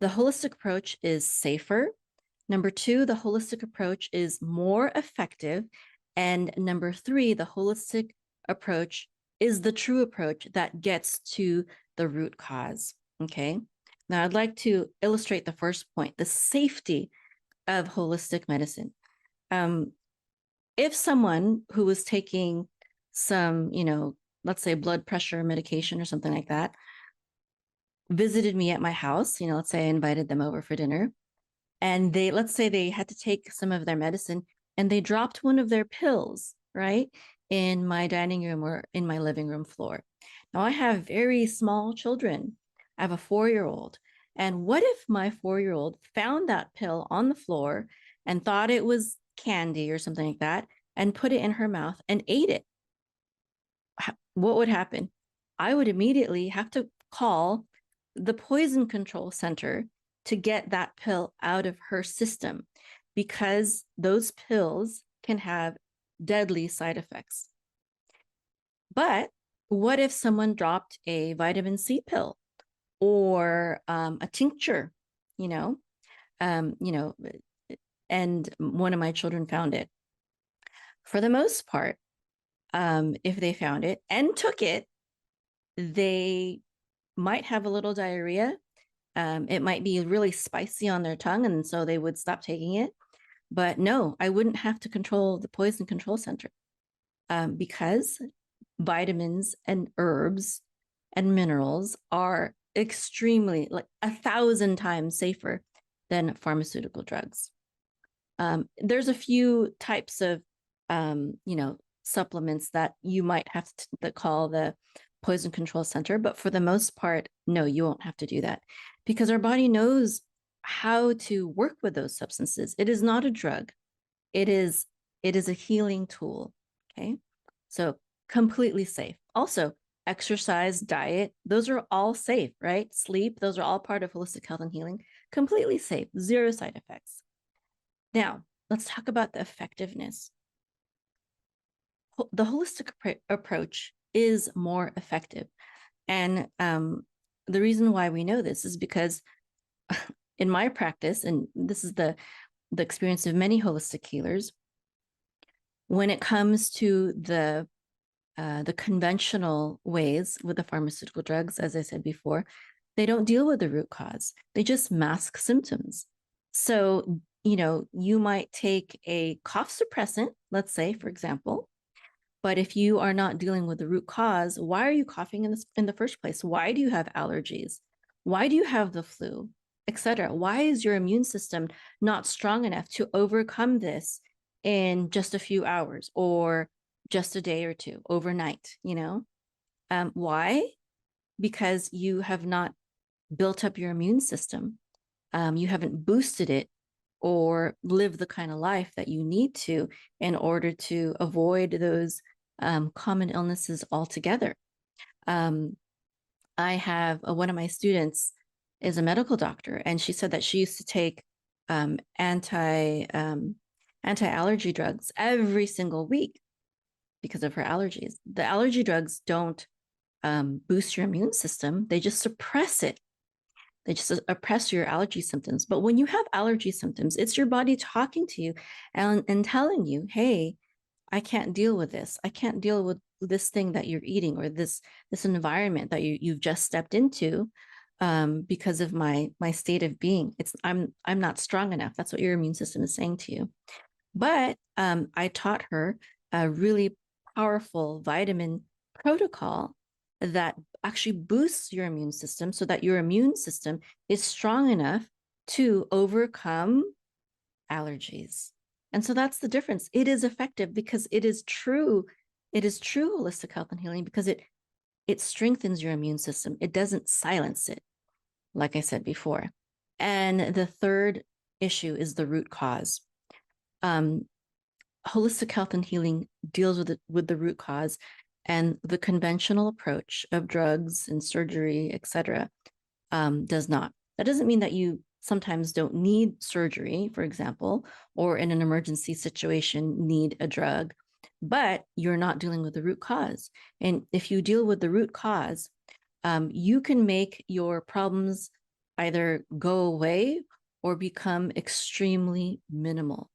S1: the holistic approach is safer. Number two, the holistic approach is more effective. And number three, the holistic approach is the true approach that gets to the root cause. Okay. Now, I'd like to illustrate the first point, the safety of holistic medicine. Um, if someone who was taking some, let's say blood pressure medication or something like that, visited me at my house, let's say I invited them over for dinner, and let's say they had to take some of their medicine and they dropped one of their pills, right, in my dining room or in my living room floor. Now, I have very small children. I have a 4-year-old. And what if my 4-year-old found that pill on the floor and thought it was candy or something like that and put it in her mouth and ate it? What would happen? I would immediately have to call the poison control center to get that pill out of her system, because those pills can have deadly side effects. But what if someone dropped a vitamin C pill or a tincture, you know, um, you know, and one of my children found it? For the most part, if they found it and took it, they might have a little diarrhea. It might be really spicy on their tongue, and so they would stop taking it. But no, I wouldn't have to control the poison control center, because vitamins and herbs and minerals are extremely, like 1,000 times safer than pharmaceutical drugs. There's a few types of, supplements that you might have to call the poison control center, but for the most part, no, you won't have to do that, because our body knows how to work with those substances. It is not a drug. It is a healing tool. Okay. So completely safe. Also, exercise, diet, those are all safe, right? Sleep, those are all part of holistic health and healing. Completely safe, zero side effects. Now, let's talk about the effectiveness. The holistic approach is more effective. And the reason why we know this is because in my practice, and this is the experience of many holistic healers, when it comes to the conventional ways with the pharmaceutical drugs, as I said before, they don't deal with the root cause. They just mask symptoms. So, you might take a cough suppressant, let's say, for example, but if you are not dealing with the root cause, why are you coughing in the first place? Why do you have allergies? Why do you have the flu, etc.? Why is your immune system not strong enough to overcome this in just a few hours? Or just a day or two overnight, why? Because you have not built up your immune system. You haven't boosted it or lived the kind of life that you need to in order to avoid those common illnesses altogether. Um, I have one of my students is a medical doctor, and she said that she used to take um, anti anti-allergy drugs every single week because of her allergies. The allergy drugs don't boost your immune system; they just suppress it. They just oppress your allergy symptoms. But when you have allergy symptoms, it's your body talking to you and telling you, hey, I can't deal with this. I can't deal with this thing that you're eating or this environment that you've just stepped into because of my state of being. I'm not strong enough. That's what your immune system is saying to you. But I taught her a really powerful vitamin protocol that actually boosts your immune system so that your immune system is strong enough to overcome allergies. And so that's the difference. It is effective because it is true. It is true holistic health and healing because it strengthens your immune system. It doesn't silence it, like I said before. And the third issue is the root cause. Um, Holistic health and healing deals with the root cause, and the conventional approach of drugs and surgery, etc., does not. That doesn't mean that you sometimes don't need surgery, for example, or in an emergency situation need a drug, but you're not dealing with the root cause. And if you deal with the root cause, you can make your problems either go away or become extremely minimal,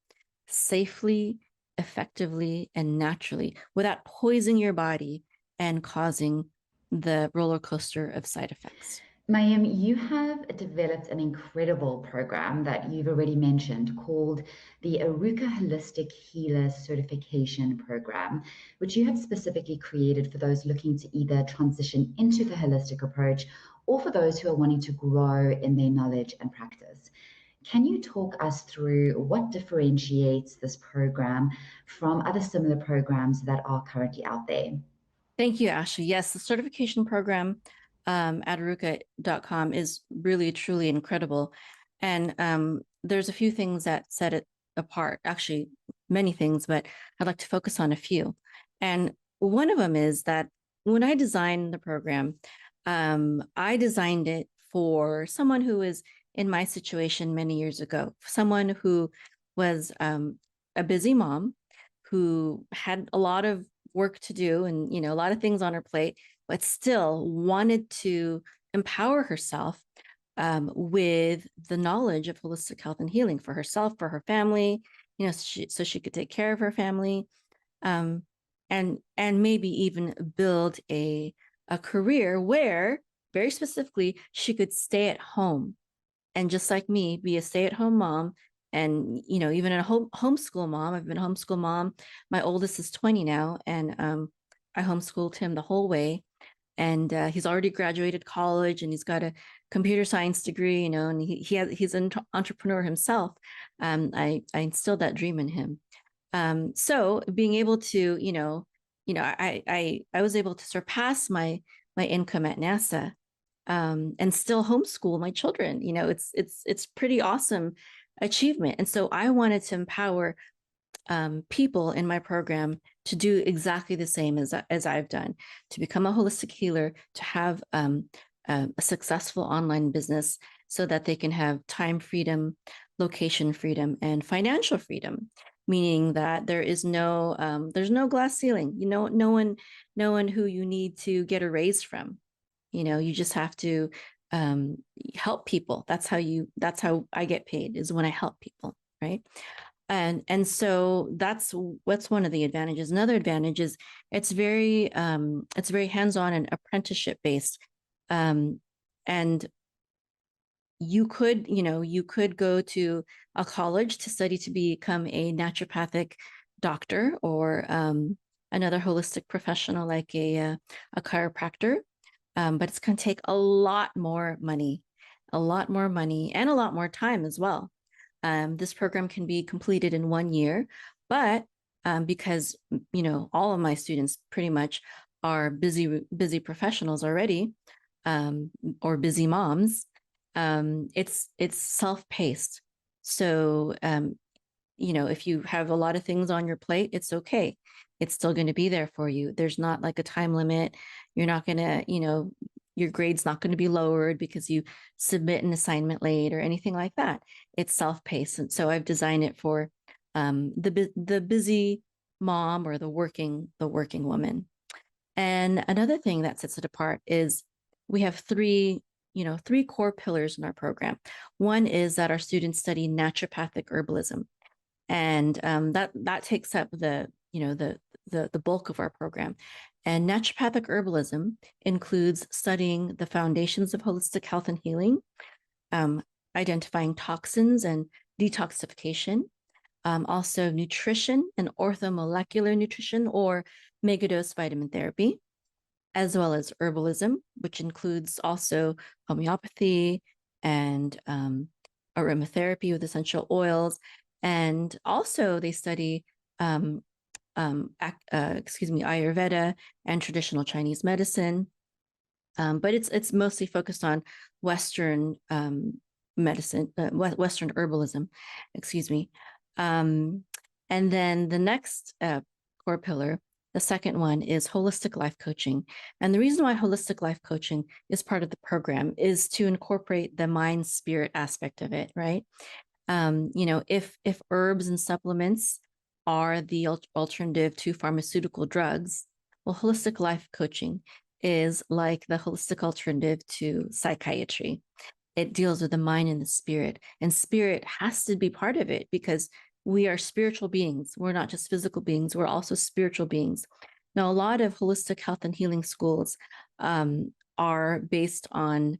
S1: safely, effectively, and naturally without poisoning your body and causing the roller coaster of side effects.
S2: Mayim, you have developed an incredible program that you've already mentioned called the Arukah Holistic Healer Certification Program, which you have specifically created for those looking to either transition into the holistic approach or for those who are wanting to grow in their knowledge and practice. Can you talk us through what differentiates this program from other similar programs that are currently out there?
S1: Thank you, Ashley. Yes, the certification program at arukah.com is really, truly incredible. And there's a few things that set it apart, actually, many things, but I'd like to focus on a few. And one of them is that when I designed the program, I designed it for someone who was in my situation many years ago, someone who was a busy mom who had a lot of work to do and a lot of things on her plate, but still wanted to empower herself with the knowledge of holistic health and healing for herself, for her family, so she could take care of her family, um, and maybe even build a career where very specifically she could stay at home and just like me, be a stay-at-home mom. And even a homeschool mom. I've been a homeschool mom. My oldest is 20 now, and I homeschooled him the whole way. And he's already graduated college, and he's got a computer science degree. And he's an entrepreneur himself. I instilled that dream in him. So being able to, I was able to surpass my income at NASA and still homeschool my children. It's pretty awesome achievement. And so I wanted to empower people in my program to do exactly the same as I've done, to become a holistic healer, to have a successful online business so that they can have time freedom, location freedom, and financial freedom. Meaning that there's no glass ceiling. No one who you need to get a raise from. You just have to help people. That's how I get paid, is when I help people, right? And so that's one of the advantages. Another advantage is it's very hands-on and apprenticeship based. And you could go to a college to study to become a naturopathic doctor, or another holistic professional like a chiropractor. But it's going to take a lot more money, and a lot more time as well. This program can be completed in 1 year, but because, all of my students pretty much are busy professionals already, or busy moms. It's self-paced. So, if you have a lot of things on your plate, it's okay. It's still going to be there for you. There's not like a time limit. You're not going to, your grade's not going to be lowered because you submit an assignment late or anything like that. It's self-paced. And so I've designed it for the busy mom or the working woman. And another thing that sets it apart is we have three core pillars in our program. One is that our students study naturopathic herbalism, and that takes up the bulk of our program. And naturopathic herbalism includes studying the foundations of holistic health and healing, identifying toxins and detoxification, also nutrition and orthomolecular nutrition or megadose vitamin therapy, as well as herbalism, which includes also homeopathy and aromatherapy with essential oils. And also they study, Ayurveda and traditional Chinese medicine. But it's mostly focused on Western medicine, Western herbalism, excuse me. And then the next core pillar, the second one, is holistic life coaching. And the reason why holistic life coaching is part of the program is to incorporate the mind spirit aspect of it, right? If herbs and supplements are the alternative to pharmaceutical drugs, well, holistic life coaching is like the holistic alternative to psychiatry. It deals with the mind and the spirit, and spirit has to be part of it because we are spiritual beings. We're not just physical beings, we're also spiritual beings. Now, a lot of holistic health and healing schools are based on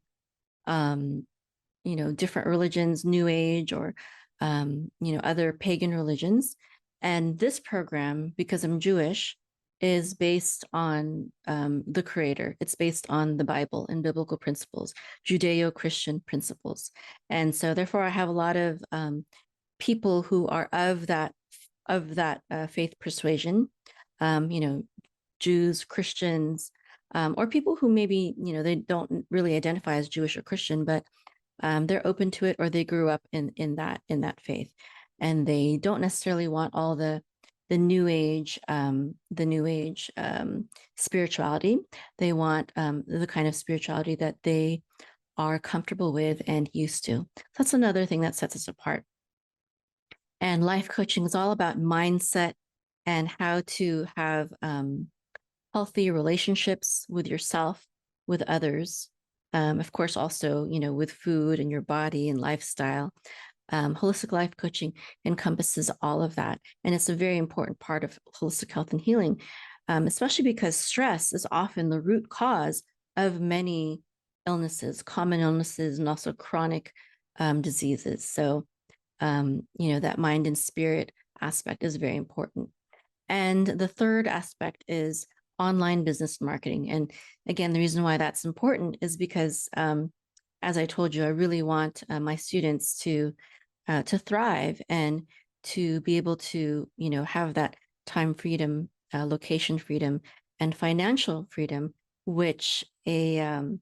S1: different religions, New Age, or other pagan religions. And this program, because I'm Jewish, is based on the Creator. It's based on the Bible and biblical principles, Judeo-Christian principles. And so, therefore, I have a lot of people who are of that faith persuasion. Jews, Christians, or people who maybe they don't really identify as Jewish or Christian, but they're open to it, or they grew up in that faith, and they don't necessarily want all the new age spirituality. They want the kind of spirituality that they are comfortable with and used to. So that's another thing that sets us apart. And life coaching is all about mindset and how to have healthy relationships with yourself, with others. Of course, also, with food and your body and lifestyle. Holistic life coaching encompasses all of that. And it's a very important part of holistic health and healing, especially because stress is often the root cause of many illnesses, common illnesses, and also chronic diseases. So, that mind and spirit aspect is very important. And the third aspect is online business marketing. And again, the reason why that's important is because, as I told you, I really want my students to thrive and to be able to, have that time freedom, location freedom, and financial freedom, which an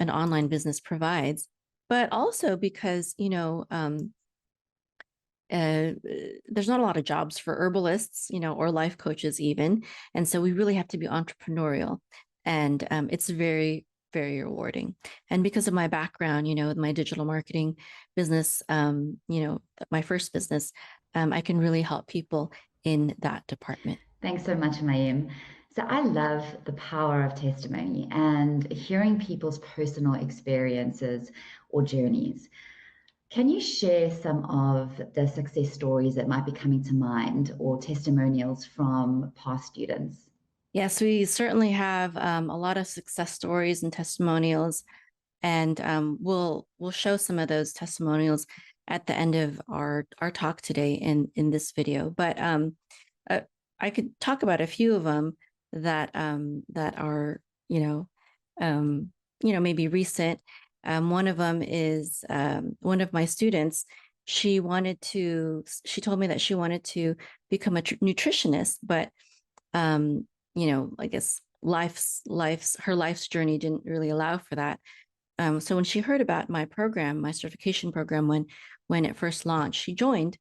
S1: online business provides. But also because, there's not a lot of jobs for herbalists, or life coaches even. And so we really have to be entrepreneurial. And it's very, very rewarding. And because of my background, with my digital marketing business, my first business, I can really help people in that department.
S2: Thanks so much, Mayim. So I love the power of testimony and hearing people's personal experiences or journeys. Can you share some of the success stories that might be coming to mind or testimonials from past students?
S1: Yes, we certainly have a lot of success stories and testimonials, and we'll show some of those testimonials at the end of our talk today in this video. But I could talk about a few of them that are maybe recent. One of them is one of my students. she told me that she wanted to become a nutritionist, but I guess her life's journey didn't really allow for that. So when she heard about my program, my certification program, when it first launched, she joined,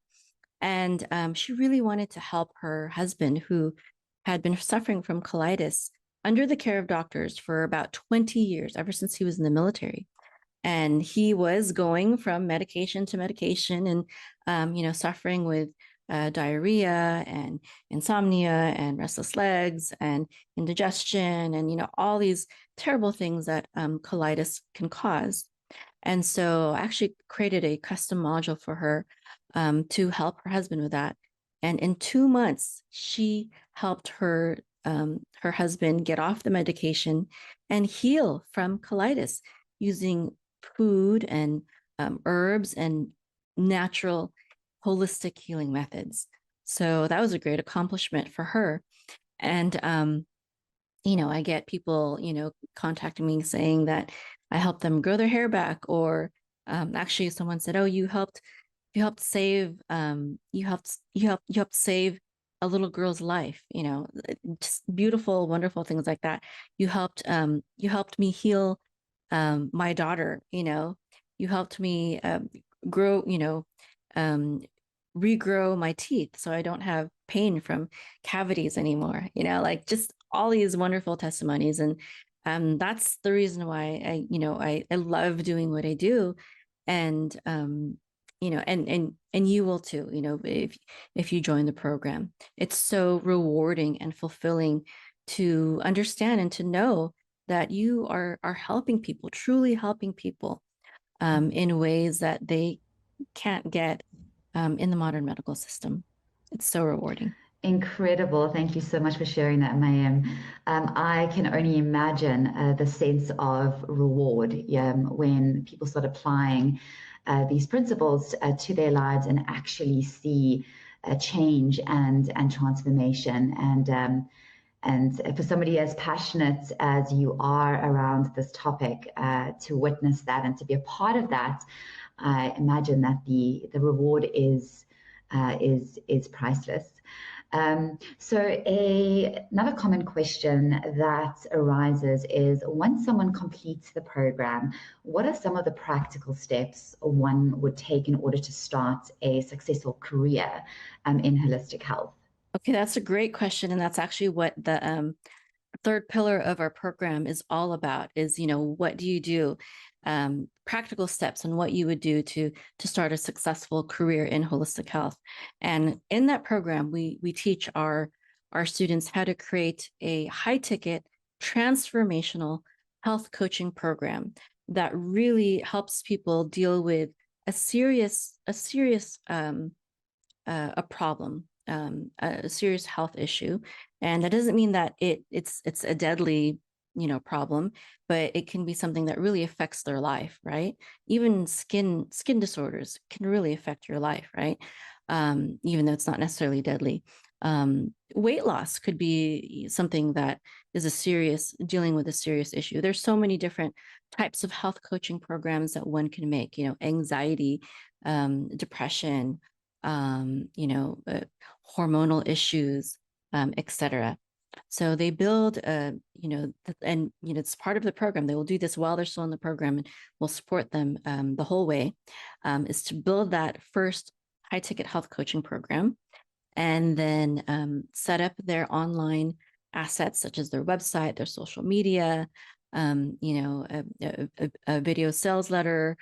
S1: and she really wanted to help her husband, who had been suffering from colitis under the care of doctors for about 20 years, ever since he was in the military. And he was going from medication to medication, and suffering with diarrhea and insomnia and restless legs and indigestion, and all these terrible things that colitis can cause. And so I actually created a custom module for her to help her husband with that. And in 2 months, she helped her husband get off the medication and heal from colitis using food and herbs and natural holistic healing methods. So that was a great accomplishment for her. And I get people, contacting me saying that I helped them grow their hair back, or actually someone said, "Oh, you helped save you helped save a little girl's life." Just beautiful, wonderful things like that. You helped me heal my daughter. You helped me grow, um, regrow my teeth so I don't have pain from cavities anymore. Like just all these wonderful testimonies. And that's the reason why I love doing what I do. And and you will too, if you join the program. It's so rewarding and fulfilling to understand and to know that you are helping people, truly helping people in ways that they can't get in the modern medical system. It's so rewarding.
S2: Incredible. Thank you so much for sharing that, Mayim. I can only imagine the sense of reward when people start applying these principles to their lives and actually see a change and transformation. And for somebody as passionate as you are around this topic, to witness that and to be a part of that, I imagine that the reward is priceless. Another common question that arises is, once someone completes the program, what are some of the practical steps one would take in order to start a successful career in holistic health?
S1: Okay, that's a great question. And that's actually what the third pillar of our program is all about, is, what do you do? Practical steps and what you would do to start a successful career in holistic health. And in that program, we teach our students how to create a high ticket transformational health coaching program that really helps people deal with a serious a problem, a serious health issue. And that doesn't mean that it's a deadly, problem, but it can be something that really affects their life, right? Even skin disorders can really affect your life, right? Even though it's not necessarily deadly. Weight loss could be something that is dealing with a serious issue. There's so many different types of health coaching programs that one can make, anxiety, depression, hormonal issues, etc. So they build, it's part of the program. They will do this while they're still in the program, and we'll support them the whole way, is to build that first high ticket health coaching program, and then set up their online assets, such as their website, their social media, a video sales letter,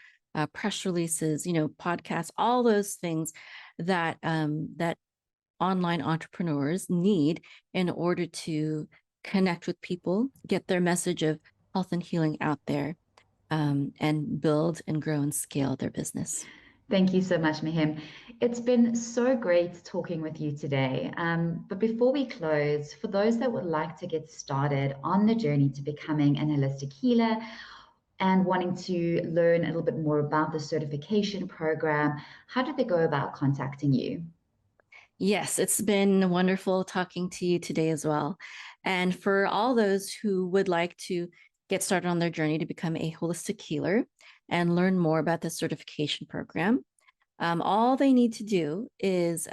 S1: press releases, podcasts, all those things that online entrepreneurs need in order to connect with people, get their message of health and healing out there, and build and grow and scale their business.
S2: Thank you so much, Mayim. It's been so great talking with you today. But before we close, for those that would like to get started on the journey to becoming an holistic healer and wanting to learn a little bit more about the certification program, how do they go about contacting you?
S1: Yes, it's been wonderful talking to you today as well. And for all those who would like to get started on their journey to become a holistic healer and learn more about the certification program, All they need to do is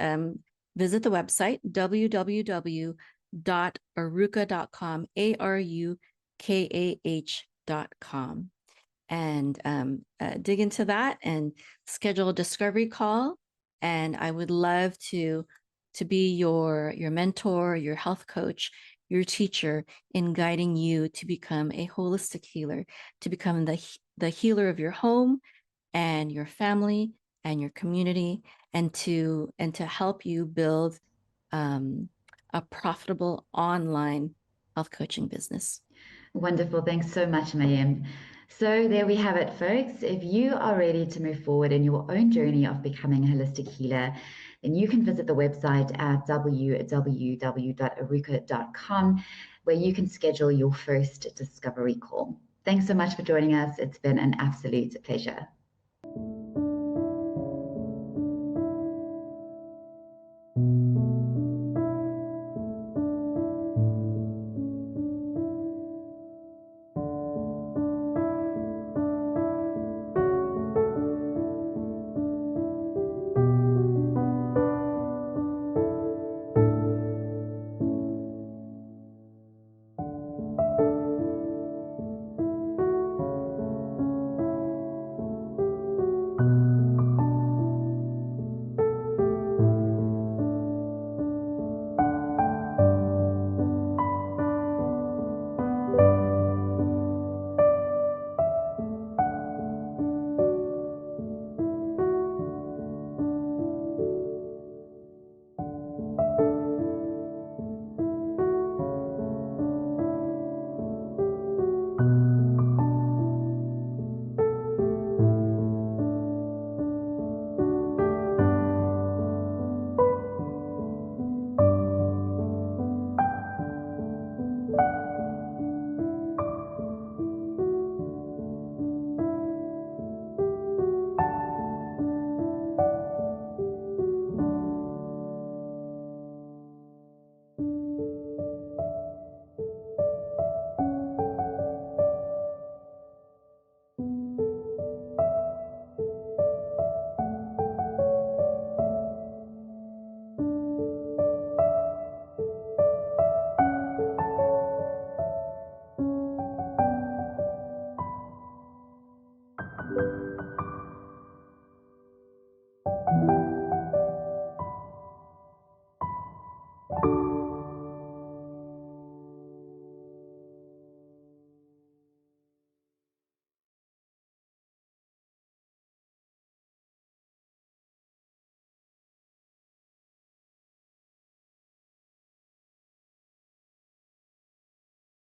S1: visit the website, www.arukah.com, ARUKAH.com, and dig into that and schedule a discovery call. And I would love to be your mentor, your health coach, your teacher in guiding you to become a holistic healer, to become the healer of your home and your family and your community, and to help you build a profitable online health coaching business.
S2: Wonderful. Thanks so much, Mayim. So there we have it, folks. If you are ready to move forward in your own journey of becoming a holistic healer, then you can visit the website at www.arukah.com, where you can schedule your first discovery call. Thanks so much for joining us. It's been an absolute pleasure.